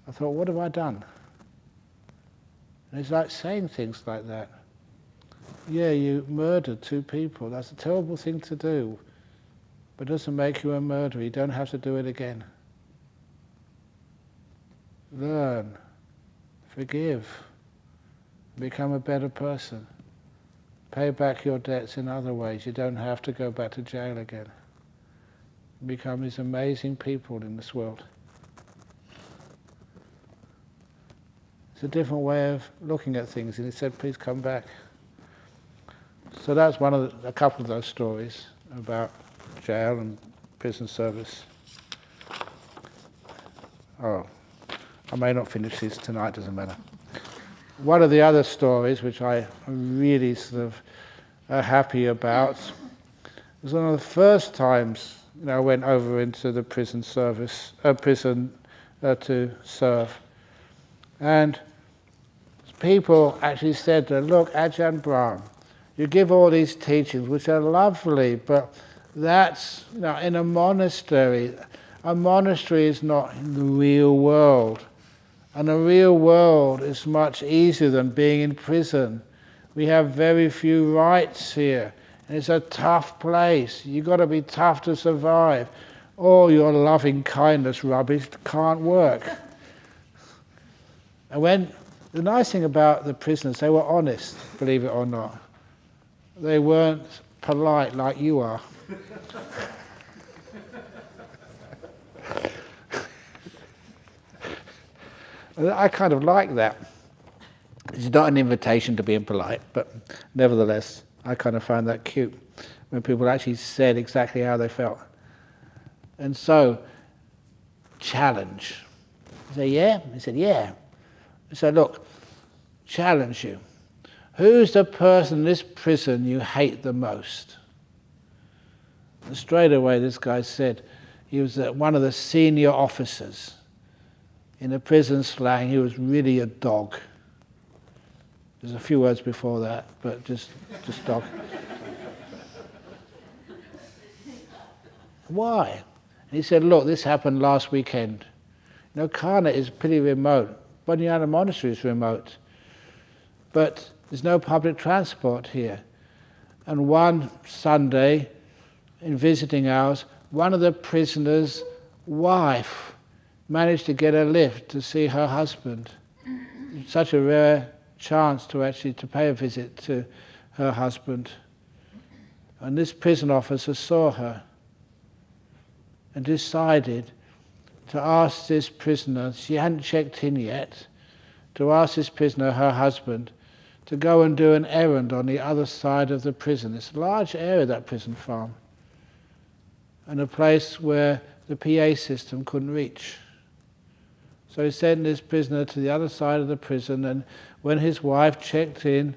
I thought, what have I done? And it's like saying things like that. Yeah, you murdered 2 people. That's a terrible thing to do. But it doesn't make you a murderer. You don't have to do it again. Learn. Forgive. Become a better person. Pay back your debts in other ways. You don't have to go back to jail again. Become these amazing people in this world. It's a different way of looking at things, and he said, please come back. So that's a couple of those stories about jail and prison service. Oh, I may not finish these tonight, doesn't matter. One of the other stories, which I am really sort of happy about, was one of the first times I went over into the prison to serve. And people actually said, look, Ajahn Brahm, you give all these teachings, which are lovely, but that's in a monastery. A monastery is not in the real world. And the real world is much easier than being in prison. We have very few rights here. And it's a tough place. You've got to be tough to survive. All your loving kindness rubbish can't work. And the nice thing about the prisoners, they were honest, believe it or not. They weren't polite like you are. I kind of like that. It's not an invitation to be impolite, but nevertheless, I kind of find that cute when people actually said exactly how they felt. And so, challenge. I said, yeah? He said, yeah. I said, look, challenge you. Who's the person in this prison you hate the most? And straight away this guy said he was one of the senior officers. In the prison slang, he was really a dog. There's a few words before that, but just dog. Why? And he said, look, this happened last weekend. You know, Karna is pretty remote. Bodhinyana Monastery is remote. But there's no public transport here. And one Sunday, in visiting hours, one of the prisoners' wife managed to get a lift to see her husband. Such a rare chance to pay a visit to her husband. And this prison officer saw her and decided to ask this prisoner, she hadn't checked in yet, to ask this prisoner, her husband, to go and do an errand on the other side of the prison. It's a large area, that prison farm, and a place where the PA system couldn't reach. So he sent this prisoner to the other side of the prison, and when his wife checked in,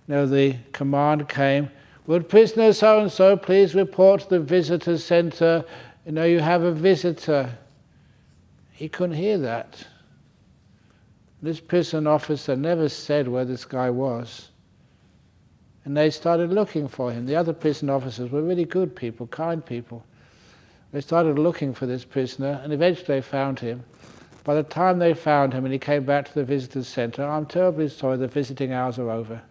the command came, would prisoner so-and-so please report to the visitor centre, you have a visitor. He couldn't hear that. This prison officer never said where this guy was. And they started looking for him. The other prison officers were really good people, kind people. They started looking for this prisoner, and eventually they found him. By the time they found him and he came back to the visitors' centre, I'm terribly sorry, the visiting hours are over.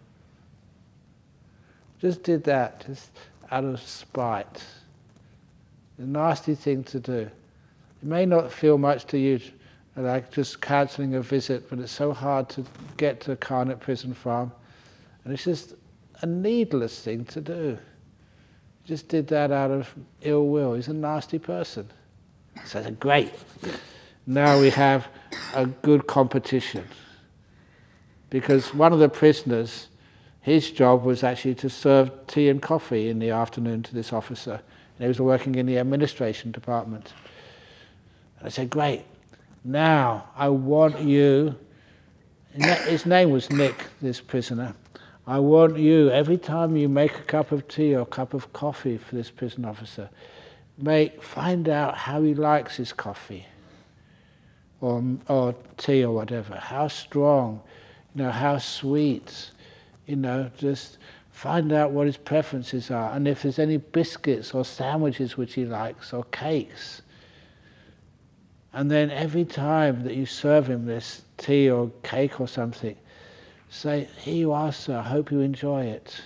Just did that, just out of spite. A nasty thing to do. It may not feel much to you, like just cancelling a visit, but it's so hard to get to Karnak Prison Farm. And it's just a needless thing to do. He just did that out of ill will. He's a nasty person. So I said, great. Now we have a good competition. Because one of the prisoners, his job was actually to serve tea and coffee in the afternoon to this officer. And he was working in the administration department. And I said, great. Now, I want you, his name was Nick, this prisoner. I want you, every time you make a cup of tea or a cup of coffee for this prison officer, find out how he likes his coffee or tea or whatever, how strong, how sweet, just find out what his preferences are, and if there's any biscuits or sandwiches which he likes, or cakes. And then every time that you serve him this tea or cake or something, say, here you are, sir, I hope you enjoy it.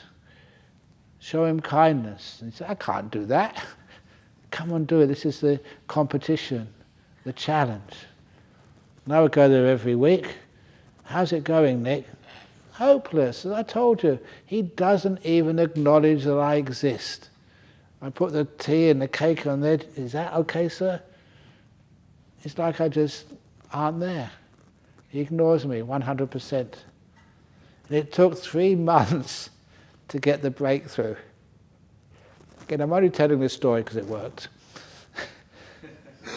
Show him kindness. And he said, I can't do that. Come on, do it. This is the competition, the challenge. And I would go there every week. How's it going, Nick? Hopeless. As I told you, he doesn't even acknowledge that I exist. I put the tea and the cake on there. Is that okay, sir? It's like I just aren't there. He ignores me 100%. And it took 3 months to get the breakthrough. Again, I'm only telling this story because it worked.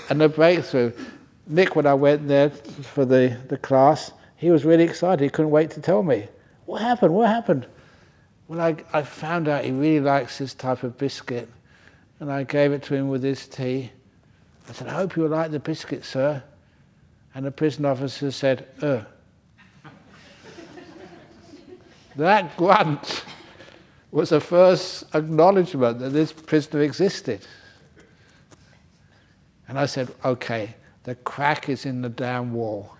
And the breakthrough, Nick, when I went there for the class, he was really excited. He couldn't wait to tell me. What happened? What happened? Well, I found out he really likes this type of biscuit, and I gave it to him with his tea. I said, I hope you like the biscuit, sir. And the prison officer said, That grunt was the first acknowledgement that this prisoner existed. And I said, okay, the crack is in the damn wall.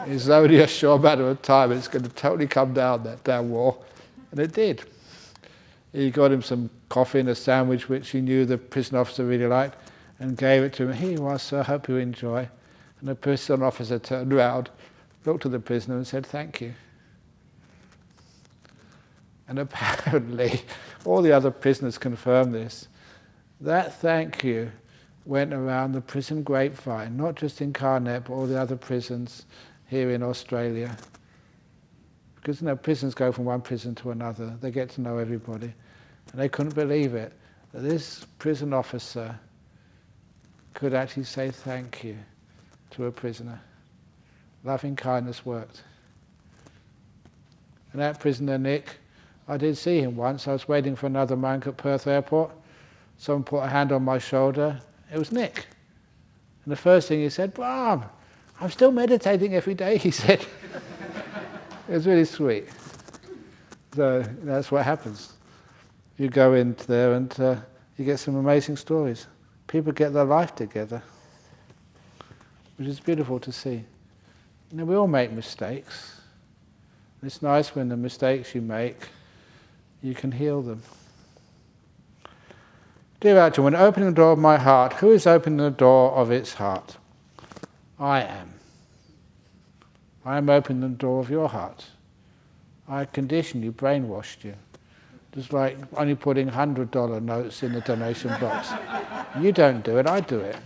It's only a short matter of time, it's going to totally come down, that damn wall. And it did. He got him some coffee and a sandwich, which he knew the prison officer really liked, and gave it to him. Here you are, sir, hope you enjoy. And the prison officer turned around, looked at the prisoner and said, thank you. And apparently, all the other prisoners confirmed this. That thank you went around the prison grapevine, not just in Karnak, but all the other prisons here in Australia. Because prisons go from one prison to another. They get to know everybody. And they couldn't believe it, that this prison officer could actually say thank you. to a prisoner. Loving kindness worked. And that prisoner, Nick, I did see him once. I was waiting for another monk at Perth Airport. Someone put a hand on my shoulder. It was Nick. And the first thing he said, "Brahm, I'm still meditating every day," he said. It was really sweet. So that's what happens. You go in there and you get some amazing stories. People get their life together, which is beautiful to see. You know, we all make mistakes. It's nice when the mistakes you make, you can heal them. Dear Ajahn, when opening the door of my heart, who is opening the door of its heart? I am. I am opening the door of your heart. I conditioned you, brainwashed you. Just like only putting $100 notes in the donation box. You don't do it, I do it.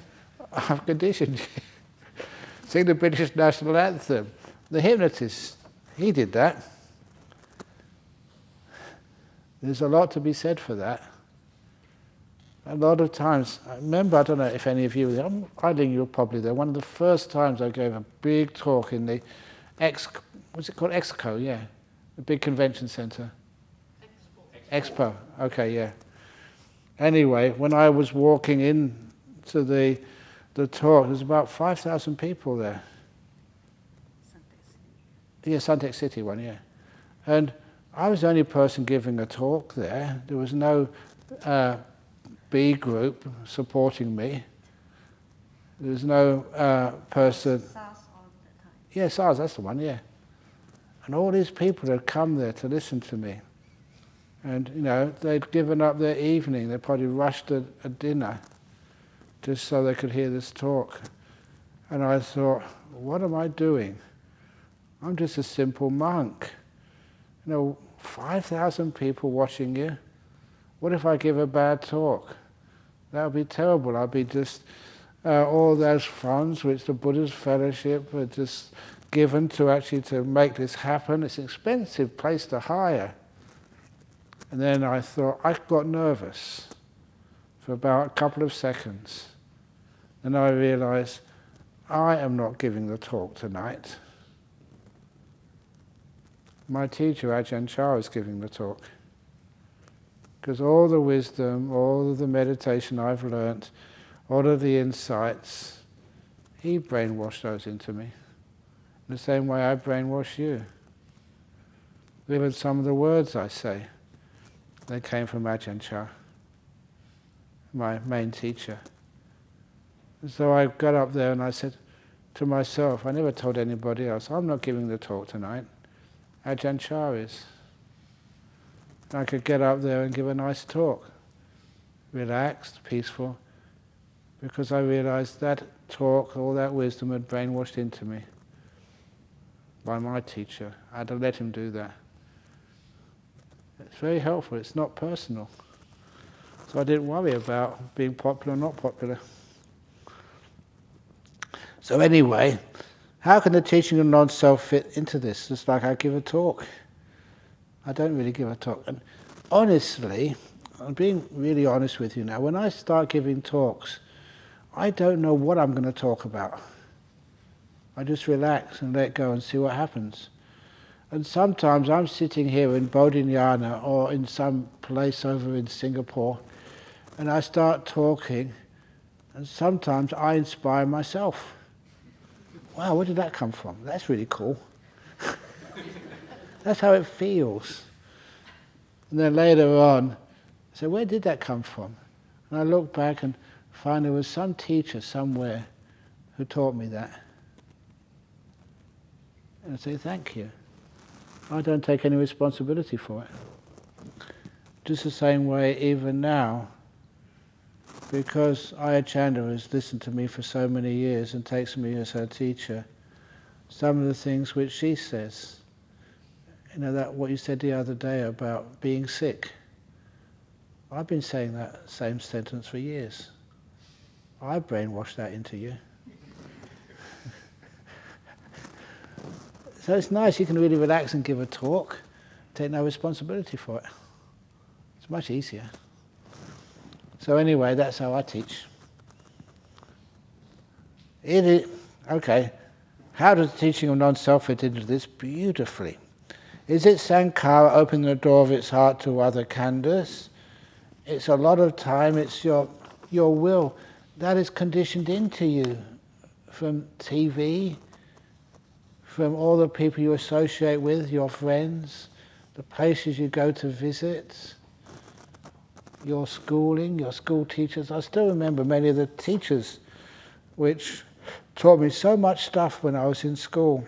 I've conditioned you. Sing the British national anthem. The hypnotist, he did that. There's a lot to be said for that. A lot of times, I remember, I don't know if any of you, I think you're probably there, one of the first times I gave a big talk in the what's it called? Exco, yeah. The big convention centre. Expo. Okay, yeah. Anyway, when I was walking in to the talk, there was about 5,000 people there. Yeah, Suntec City one, yeah. And I was the only person giving a talk there. There was no B group supporting me. There was no person... SARS all the time. Yeah, SARS, that's the one, yeah. And all these people had come there to listen to me. And, you know, they'd given up their evening. They probably rushed a dinner just so they could hear this talk. And I thought, what am I doing? I'm just a simple monk. You know, 5,000 people watching you. What if I give a bad talk? That would be terrible. I'd be just all those funds which the Buddha's Fellowship had just given to make this happen. It's an expensive place to hire. And then I thought, I got nervous for about a couple of seconds. And I realized, I am not giving the talk tonight. My teacher, Ajahn Brahm, is giving the talk. Because all the wisdom, all of the meditation I've learnt, all of the insights, he brainwashed those into me. In the same way I brainwash you. Even some of the words I say, they came from Ajahn Brahm, my main teacher. And so I got up there and I said to myself, I never told anybody else, I'm not giving the talk tonight. Ajahn Brahm is. I could get up there and give a nice talk, relaxed, peaceful, because I realized that talk, all that wisdom had brainwashed into me by my teacher. I had to let him do that. It's very helpful, it's not personal. So I didn't worry about being popular or not popular. So anyway, how can the teaching of non-self fit into this? Just like I give a talk. I don't really give a talk. And honestly, I'm being really honest with you now, when I start giving talks, I don't know what I'm going to talk about. I just relax and let go and see what happens. And sometimes I'm sitting here in Jhana or in some place over in Singapore, and I start talking, and sometimes I inspire myself. Wow, where did that come from? That's really cool. That's how it feels. And then later on, I say, where did that come from? And I look back and find there was some teacher somewhere who taught me that. And I say, thank you. I don't take any responsibility for it. Just the same way, even now, because Ayachandra has listened to me for so many years and takes me as her teacher, some of the things which she says, you know, that what you said the other day about being sick, I've been saying that same sentence for years. I brainwashed that into you. So it's nice, you can really relax and give a talk, take no responsibility for it. It's much easier. So anyway, that's how I teach. Okay, how does the teaching of non-self fit into this? Beautifully. Is it sankhara opening the door of its heart to other khandhas? It's a lot of time, it's your will. That is conditioned into you from TV, from all the people you associate with, your friends, the places you go to visit, your schooling, your school teachers. I still remember many of the teachers which taught me so much stuff when I was in school,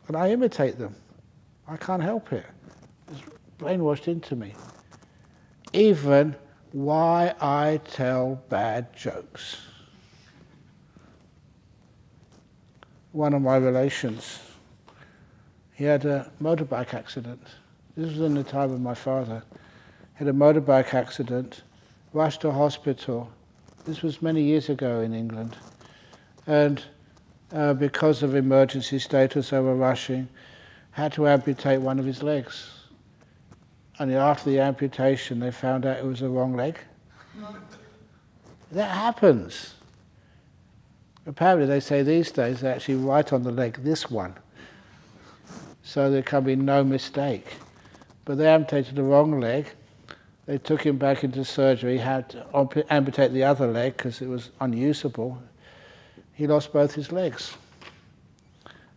and I imitate them. I can't help it. It's brainwashed into me. Even why I tell bad jokes. One of my relations, he had a motorbike accident. This was in the time of my father. He had a motorbike accident, rushed to hospital. This was many years ago in England. And because of emergency status, they were rushing, had to amputate one of his legs. And after the amputation, they found out it was the wrong leg. That happens. Apparently, they say these days they actually write on the leg, this one, so there can be no mistake. But they amputated the wrong leg. They took him back into surgery, had to amputate the other leg because it was unusable. He lost both his legs.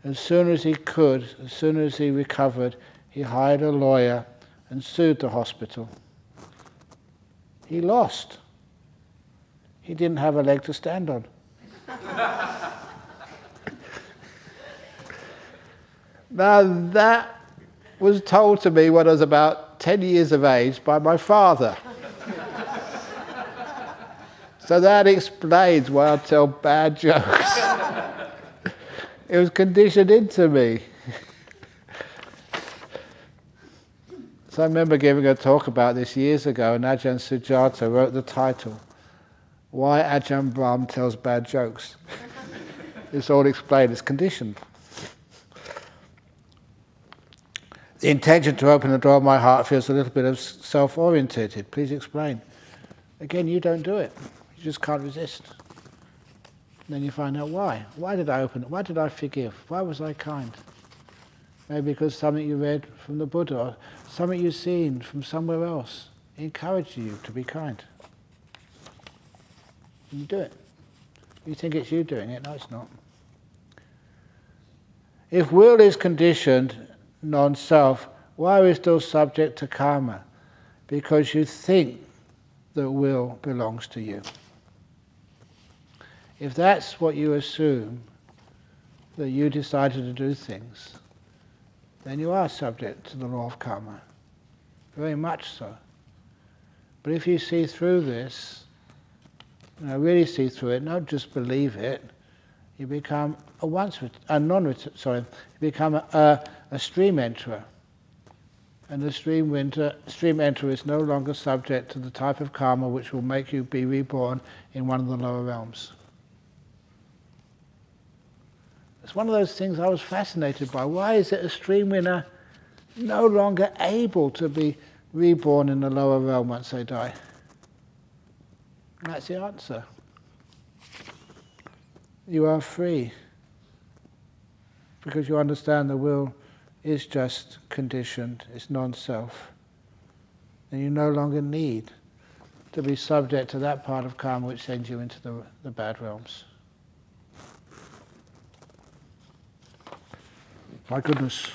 As soon as he could, as soon as he recovered, he hired a lawyer and sued the hospital. He lost. He didn't have a leg to stand on. Now that was told to me when I was about 10 years of age by my father. So that explains why I tell bad jokes. It was conditioned into me. So I remember giving a talk about this years ago, and Ajahn Sujata wrote the title, Why Ajahn Brahm Tells Bad Jokes. It's all explained, it's conditioned. The intention to open the door of my heart feels a little bit of self-orientated. Please explain. Again, you don't do it. You just can't resist. And then you find out why. Why did I open it? Why did I forgive? Why was I kind? Maybe because something you read from the Buddha, or something you've seen from somewhere else encouraged you to be kind. And you do it. You think it's you doing it. No, it's not. If will is conditioned, non-self, why are we still subject to karma? Because you think that will belongs to you. If that's what you assume, that you decided to do things, then you are subject to the law of karma. Very much so. But if you see through this, really see through it, not just believe it, you become you become a stream enterer. And the stream enterer is no longer subject to the type of karma which will make you be reborn in one of the lower realms. It's one of those things I was fascinated by. Why is it a stream winner no longer able to be reborn in the lower realm once they die? That's the answer. You are free because you understand the will is just conditioned, it's non-self. And you no longer need to be subject to that part of karma which sends you into the bad realms. My goodness,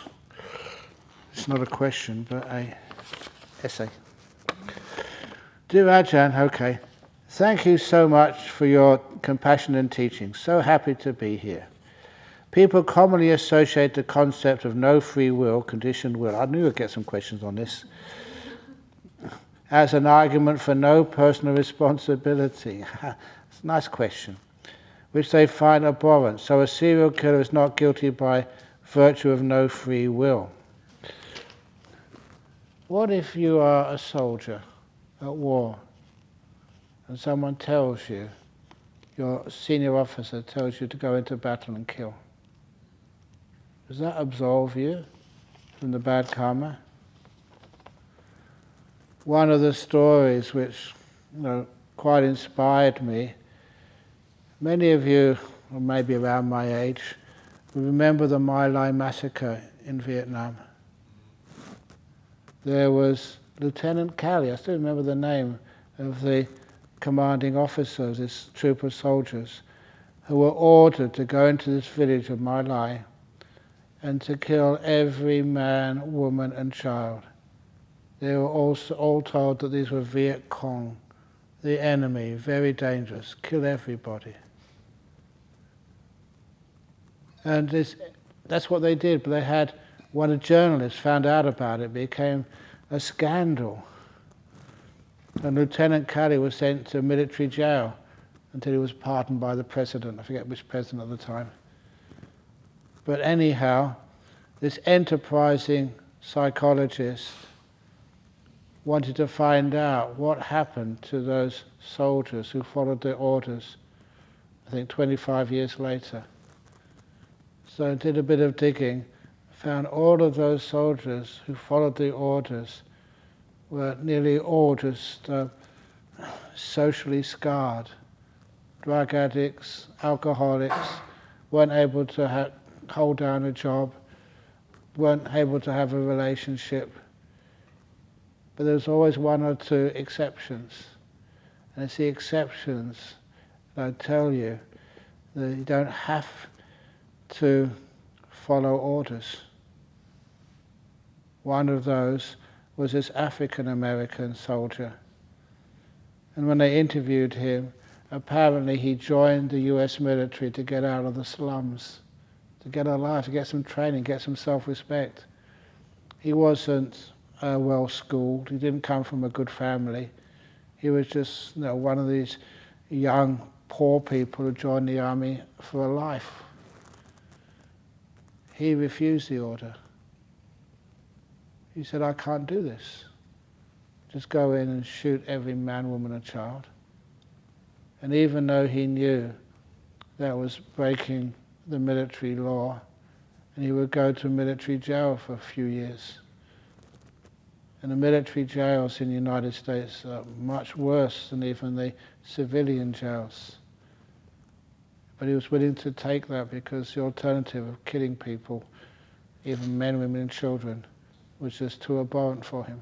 it's not a question, but a essay. Dear Ajahn, okay, thank you so much for your compassion and teaching. So happy to be here. People commonly associate the concept of no free will, conditioned will, I knew I'd get some questions on this, as an argument for no personal responsibility. It's a nice question, which they find abhorrent. So a serial killer is not guilty by virtue of no free will. What if you are a soldier at war and someone tells you, your senior officer tells you to go into battle and kill? Does that absolve you from the bad karma? One of the stories which quite inspired me, many of you or maybe around my age, remember the My Lai massacre in Vietnam. There was Lieutenant Calley, I still remember the name of the commanding officer of this troop of soldiers, who were ordered to go into this village of My Lai and to kill every man, woman and child. They were also all told that these were Viet Cong, the enemy, very dangerous, kill everybody. And that's what they did, but they had, when a journalist found out about it, it became a scandal. And Lieutenant Calley was sent to military jail until he was pardoned by the president. I forget which president at the time. But anyhow, this enterprising psychologist wanted to find out what happened to those soldiers who followed their orders, I think 25 years later. So I did a bit of digging, found all of those soldiers who followed the orders were nearly all just socially scarred. Drug addicts, alcoholics, weren't able to hold down a job, weren't able to have a relationship. But there's always one or two exceptions. And it's the exceptions that I tell you that you don't have to follow orders. One of those was this African American soldier. And when they interviewed him, apparently he joined the US military to get out of the slums, to get a life, to get some training, get some self-respect. He wasn't well schooled, he didn't come from a good family. He was just one of these young, poor people who joined the army for a life. He refused the order. He said, I can't do this. Just go in and shoot every man, woman and child. And even though he knew that was breaking the military law, and he would go to military jail for a few years. And the military jails in the United States are much worse than even the civilian jails. But he was willing to take that because the alternative of killing people, even men, women and children, was just too abhorrent for him.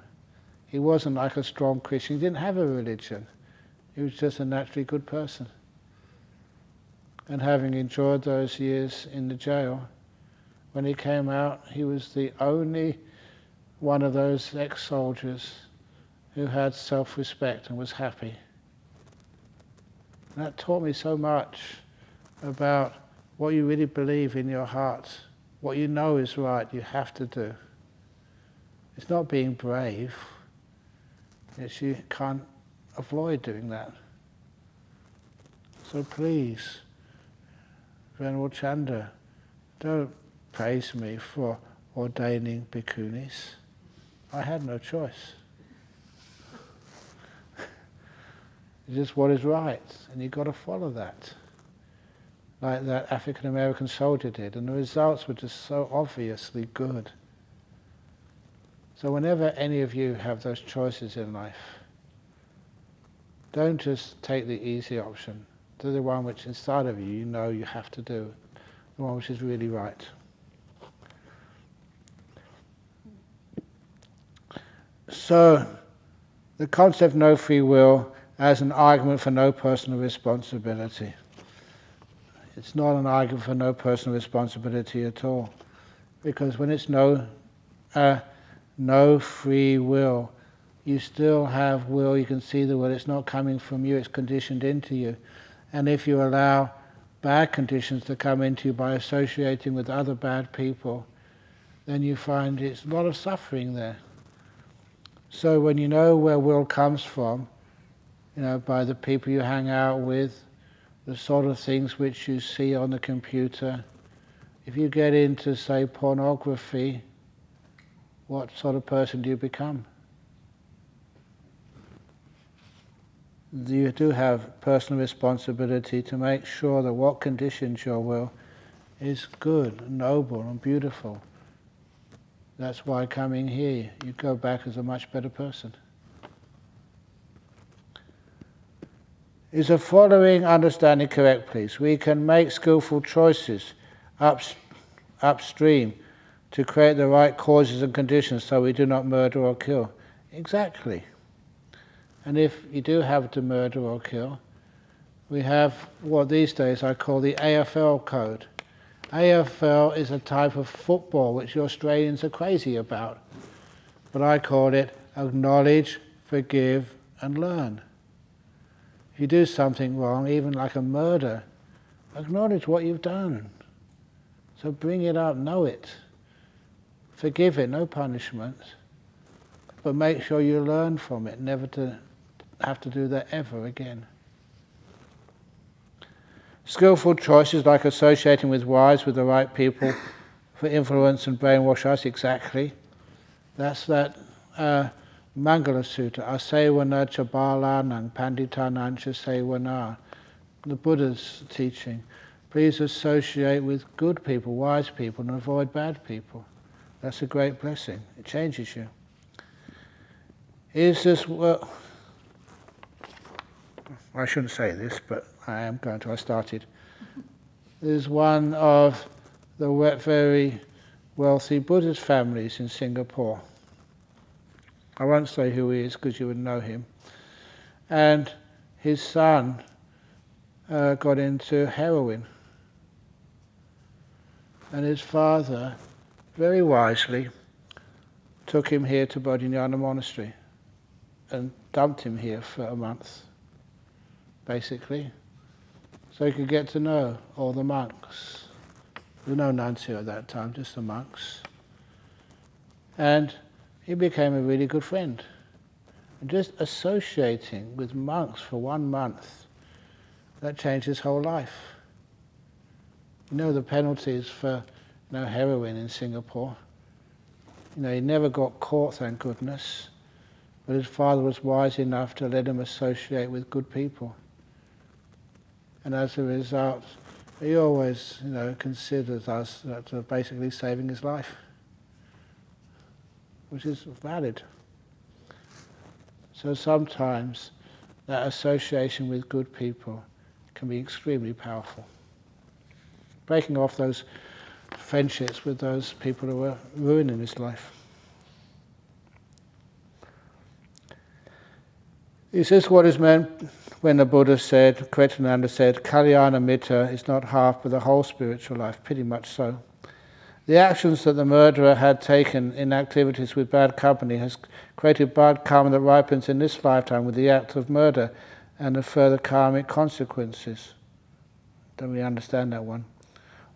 He wasn't like a strong Christian. He didn't have a religion. He was just a naturally good person. And having enjoyed those years in the jail, when he came out, he was the only one of those ex-soldiers who had self-respect and was happy. And that taught me so much about what you really believe in your heart, what you know is right, you have to do. It's not being brave, it's you can't avoid doing that. So please, Venerable Chanda, don't praise me for ordaining bhikkhunis. I had no choice. It's just what is right, and you've got to follow that. Like that African American soldier did, and the results were just so obviously good. So whenever any of you have those choices in life, don't just take the easy option. Do the one which inside of you, you know you have to do, the one which is really right. So, the concept of no free will as an argument for no personal responsibility. It's not an argument for no personal responsibility at all, because when it's no free will, you still have will, you can see the will, it's not coming from you, it's conditioned into you. And if you allow bad conditions to come into you by associating with other bad people, then you find it's a lot of suffering there. So when you know where will comes from, by the people you hang out with, the sort of things which you see on the computer, if you get into, say, pornography, what sort of person do you become? You do have personal responsibility to make sure that what conditions your will is good, noble and beautiful. That's why coming here, you go back as a much better person. Is the following understanding correct, please? We can make skillful choices upstream to create the right causes and conditions so we do not murder or kill. Exactly. And if you do have to murder or kill, we have what these days I call the AFL code. AFL is a type of football which the Australians are crazy about. But I call it acknowledge, forgive and learn. If you do something wrong, even like a murder, acknowledge what you've done. So bring it up, know it. Forgive it, no punishment. But make sure you learn from it, never to have to do that ever again. Skillful choices like associating with wise, with the right people for influence and brainwash us, exactly. That's that Mangala Sutta, Asewana Chabalanang Panditanancha Sewana, the Buddha's teaching. Please associate with good people, wise people, and avoid bad people. That's a great blessing. It changes you. Is this what... I shouldn't say this, but I am going to. I started. There's one of the very wealthy Buddhist families in Singapore. I won't say who he is because you would know him. And his son got into heroin. And his father, very wisely, took him here to Bodhinyana Monastery and dumped him here for a month, basically, so he could get to know all the monks. There were no nuns here at that time, just the monks. And he became a really good friend. And just associating with monks for 1 month, that changed his whole life. You know the penalties for heroin in Singapore. He never got caught, thank goodness. But his father was wise enough to let him associate with good people. And as a result, he always, considers us basically saving his life, which is valid. So sometimes that association with good people can be extremely powerful. Breaking off those friendships with those people who were ruining his life. Is this what is meant when the Buddha said, Kretananda said, Kalyana Mitta is not half but the whole spiritual life? Pretty much so. The actions that the murderer had taken in activities with bad company has created bad karma that ripens in this lifetime with the act of murder and the further karmic consequences. Don't really understand that one.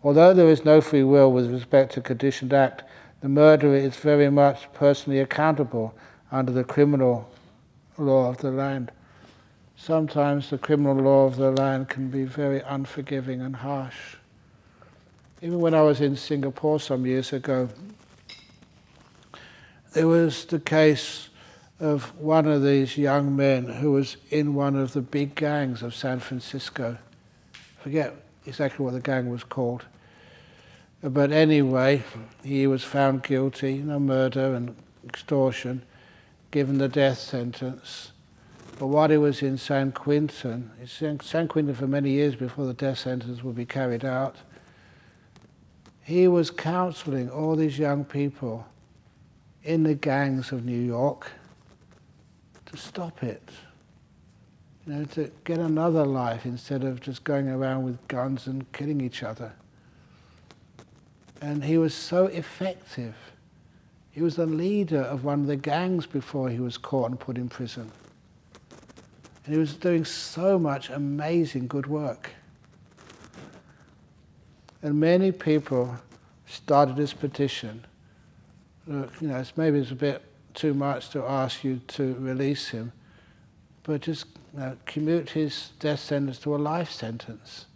Although there is no free will with respect to conditioned act, the murderer is very much personally accountable under the criminal law of the land. Sometimes the criminal law of the land can be very unforgiving and harsh. Even when I was in Singapore some years ago, there was the case of one of these young men who was in one of the big gangs of San Francisco. I forget exactly what the gang was called. But anyway, he was found guilty, murder and extortion, given the death sentence. But while he was in San Quentin for many years before the death sentence would be carried out, he was counseling all these young people in the gangs of New York to stop it, to get another life instead of just going around with guns and killing each other. And he was so effective. He was the leader of one of the gangs before he was caught and put in prison. And he was doing so much amazing good work. And many people started this petition. Look, maybe it's a bit too much to ask you to release him, but just commute his death sentence to a life sentence.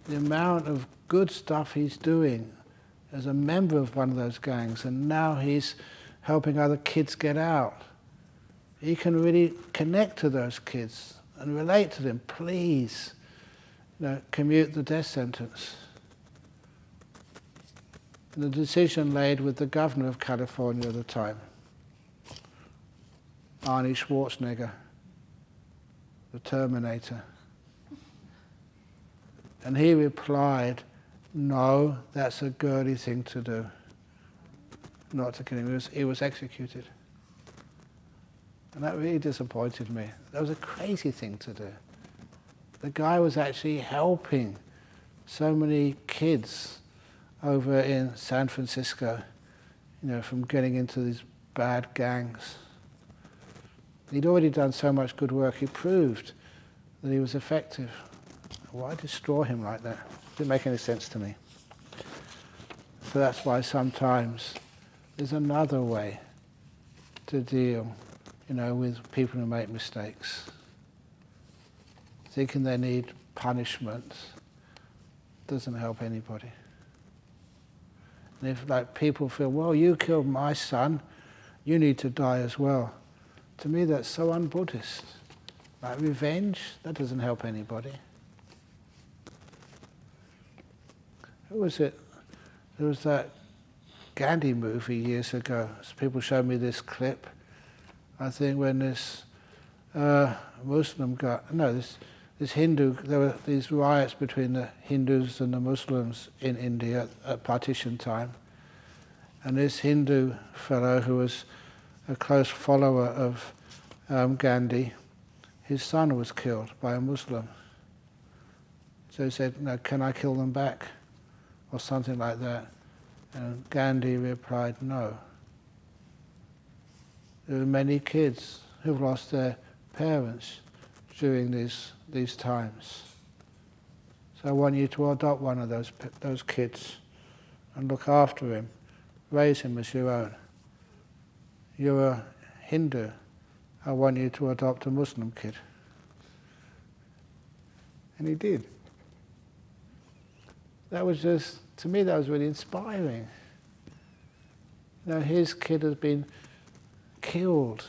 The amount of good stuff he's doing as a member of one of those gangs, and now he's helping other kids get out. He can really connect to those kids and relate to them. Please, commute the death sentence. And the decision laid with the governor of California at the time, Arnie Schwarzenegger, the Terminator. And he replied, no, that's a girly thing to do. Not to kill him. He was executed. And that really disappointed me. That was a crazy thing to do. The guy was actually helping so many kids over in San Francisco, from getting into these bad gangs. He'd already done so much good work, he proved that he was effective. Why destroy him like that? Didn't make any sense to me. So that's why sometimes there's another way to deal, with people who make mistakes. Thinking they need punishment doesn't help anybody. And if people feel, well, you killed my son, you need to die as well. To me, that's so un-Buddhist. Like revenge, that doesn't help anybody. Who was it? There was that Gandhi movie years ago. People showed me this clip. I think when this Muslim guy, this Hindu, there were these riots between the Hindus and the Muslims in India at partition time. And this Hindu fellow who was a close follower of Gandhi, his son was killed by a Muslim. So he said, no, can I kill them back? Or something like that. And Gandhi replied, no. There were many kids who've lost their parents during these times. So I want you to adopt one of those kids and look after him, raise him as your own. You're a Hindu, I want you to adopt a Muslim kid. And he did. That was just, to me, that was really inspiring. His kid has been killed,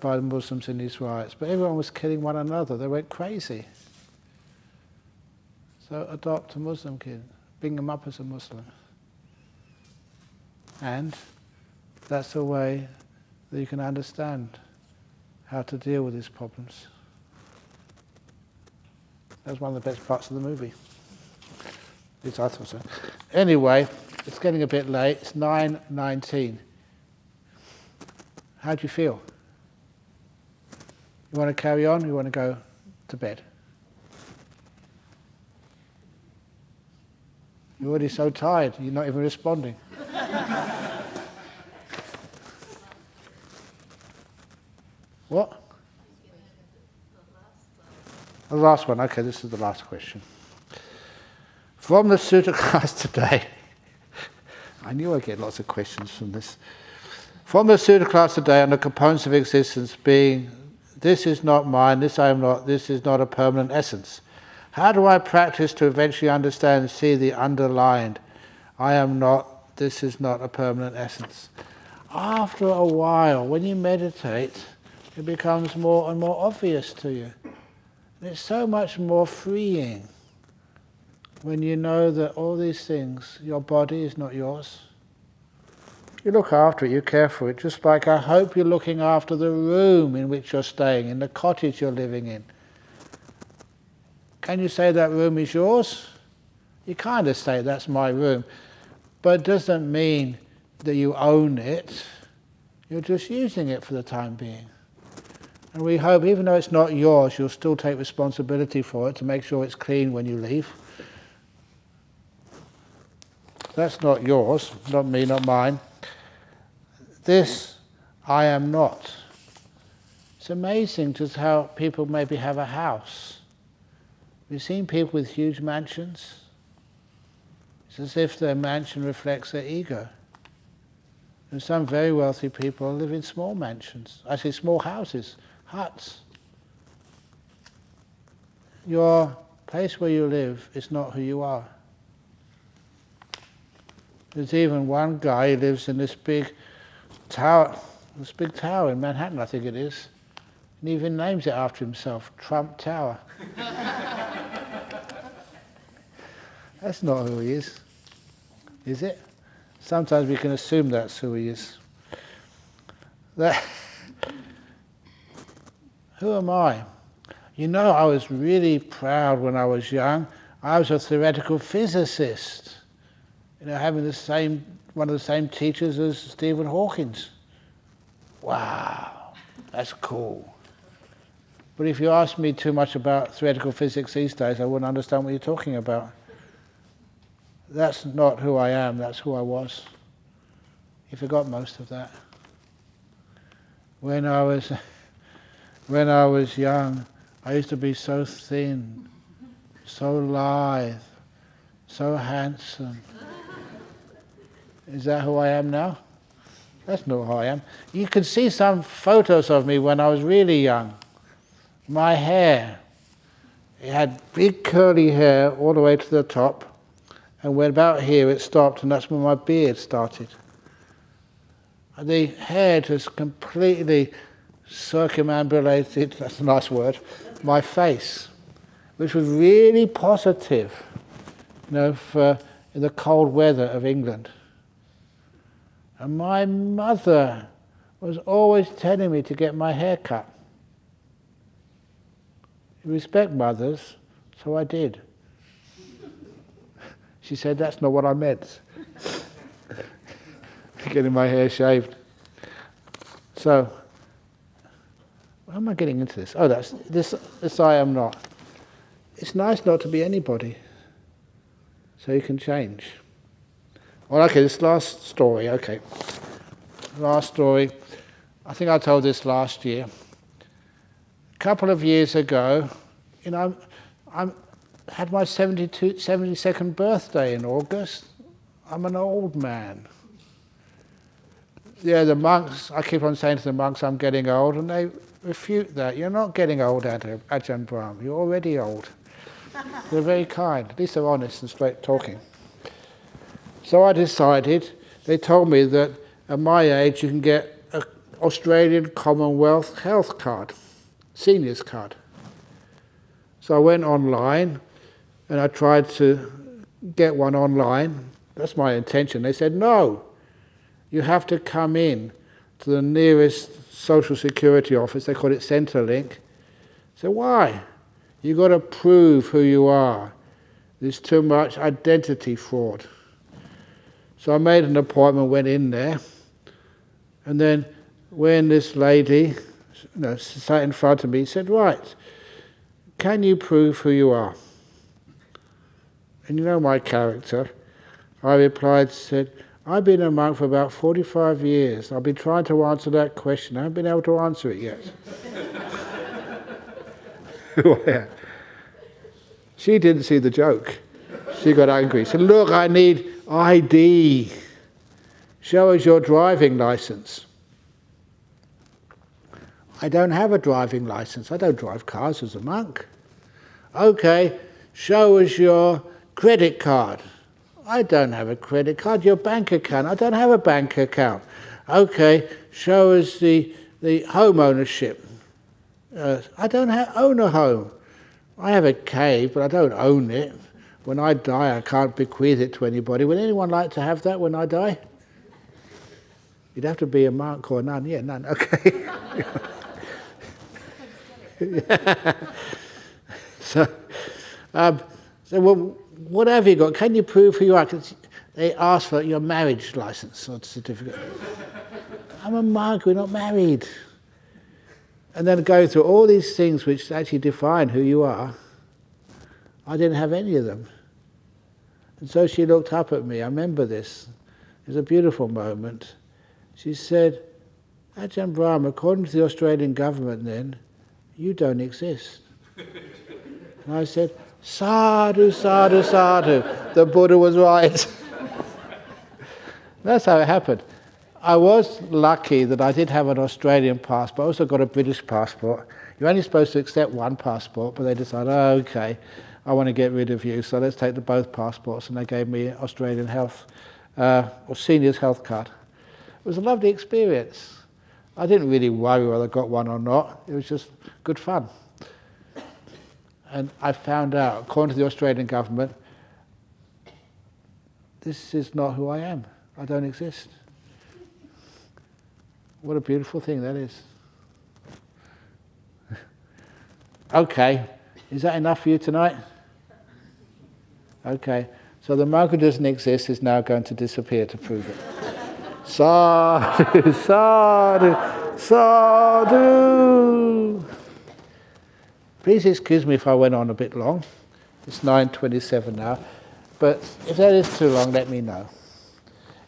by the Muslims in these riots, but everyone was killing one another. They went crazy. So adopt a Muslim kid, bring them up as a Muslim. And that's the way that you can understand how to deal with these problems. That's one of the best parts of the movie. At least I thought so. Anyway, it's getting a bit late. It's 9:19. How do you feel? You want to carry on or you want to go to bed? You're already so tired, you're not even responding. What? The last one. Okay, this is the last question. From the Sutta class today, I knew I'd get lots of questions from this. From the Sutta class today on the components of existence being, this is not mine, this I am not, this is not a permanent essence. How do I practice to eventually understand and see the underlined, I am not, this is not a permanent essence? After a while, when you meditate, it becomes more and more obvious to you. And it's so much more freeing when you know that all these things, your body is not yours. You look after it, you care for it, just like I hope you're looking after the room in which you're staying, in the cottage you're living in. Can you say that room is yours? You kind of say that's my room, but it doesn't mean that you own it. You're just using it for the time being. And we hope, even though it's not yours, you'll still take responsibility for it to make sure it's clean when you leave. That's not yours, not me, not mine. This, I am not. It's amazing just how people maybe have a house. We've seen people with huge mansions. It's as if their mansion reflects their ego. And some very wealthy people live in small mansions, actually small houses, huts. Your place where you live is not who you are. There's even one guy who lives in this big tower in Manhattan, I think it is. And he even names it after himself, Trump Tower. That's not who he is it? Sometimes we can assume that's who he is. Who am I? You know, I was really proud when I was young. I was a theoretical physicist. You know, having one of the same teachers as Stephen Hawking's. Wow, that's cool. But if you ask me too much about theoretical physics these days, I wouldn't understand what you're talking about. That's not who I am, that's who I was. You forgot most of that. When I was young, I used to be so thin, so lithe, so handsome. Is that who I am now? That's not who I am. You can see some photos of me when I was really young. My hair, it had big curly hair all the way to the top, and when about here it stopped, and that's when my beard started. And the hair just completely circumambulated, that's a nice word, my face, which was really positive, you know, for in the cold weather of England. And my mother was always telling me to get my hair cut. You respect mothers, so I did. She said, that's not what I meant. Getting my hair shaved. So, how am I getting into this? Oh, that's this I am not. It's nice not to be anybody, so you can change. Well, okay, this last story, okay. Last story, I think I told this last year. A couple of years ago, you know, I had my 72nd birthday in August. I'm an old man. Yeah, the monks, I keep on saying to the monks I'm getting old, and they refute that. You're not getting old, Ajahn Brahm. You're already old. They're very kind. At least they're honest and straight talking. So I decided, they told me that at my age you can get an Australian Commonwealth health card, seniors card. So I went online and I tried to get one online. That's my intention. They said, no, you have to come in to the nearest social security office. They call it Centrelink. So why? You've got to prove who you are. There's too much identity fraud. So I made an appointment, went in there, and then when this lady sat in front of me, said, right, can you prove who you are? And you know my character. I replied, said, I've been a monk for about 45 years. I've been trying to answer that question. I haven't been able to answer it yet. She didn't see the joke. She got angry. She said, look, I need ID. Show us your driving license. I don't have a driving license. I don't drive cars as a monk. Okay, show us your credit card. I don't have a credit card. Your bank account. I don't have a bank account. Okay, show us the home ownership. I don't own a home. I have a cave, but I don't own it. When I die, I can't bequeath it to anybody. Would anyone like to have that when I die? You'd have to be a monk or a nun. Yeah, nun. Okay. So, well, what have you got? Can you prove who you are? 'Cause they ask for your marriage license or certificate. I'm a monk. We're not married. And then go through all these things which actually define who you are. I didn't have any of them. And so she looked up at me. I remember this. It was a beautiful moment. She said, Ajahn Brahm, according to the Australian government then, you don't exist. And I said, sadhu, sadhu, sadhu. The Buddha was right. That's how it happened. I was lucky that I did have an Australian passport. I also got a British passport. You're only supposed to accept one passport, but they decided, oh, okay, I want to get rid of you, so let's take both passports. And they gave me Australian health, or seniors health card. It was a lovely experience. I didn't really worry whether I got one or not. It was just good fun. And I found out, according to the Australian government, this is not who I am. I don't exist. What a beautiful thing that is. Okay, is that enough for you tonight? Okay, so the mug who doesn't exist is now going to disappear to prove it. Sadhu, sadhu, sadhu. Please excuse me if I went on a bit long. It's 9:27 now. But if that is too long, let me know.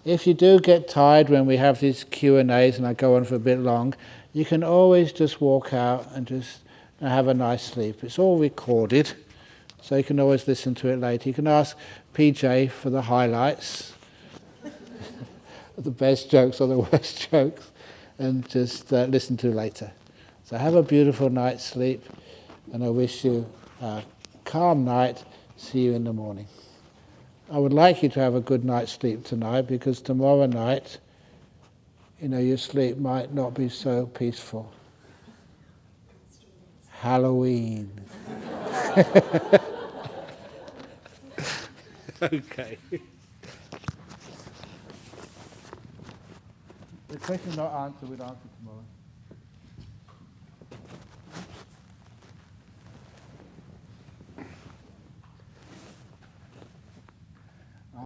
If you do get tired when we have these Q&As and I go on for a bit long, you can always just walk out and just have a nice sleep. It's all recorded, so you can always listen to it later. You can ask PJ for the highlights, the best jokes or the worst jokes, and just listen to later. So have a beautiful night's sleep, and I wish you a calm night. See you in the morning. I would like you to have a good night's sleep tonight, because tomorrow night, your sleep might not be so peaceful. Halloween. Okay. The question not answered, we'll answer tomorrow.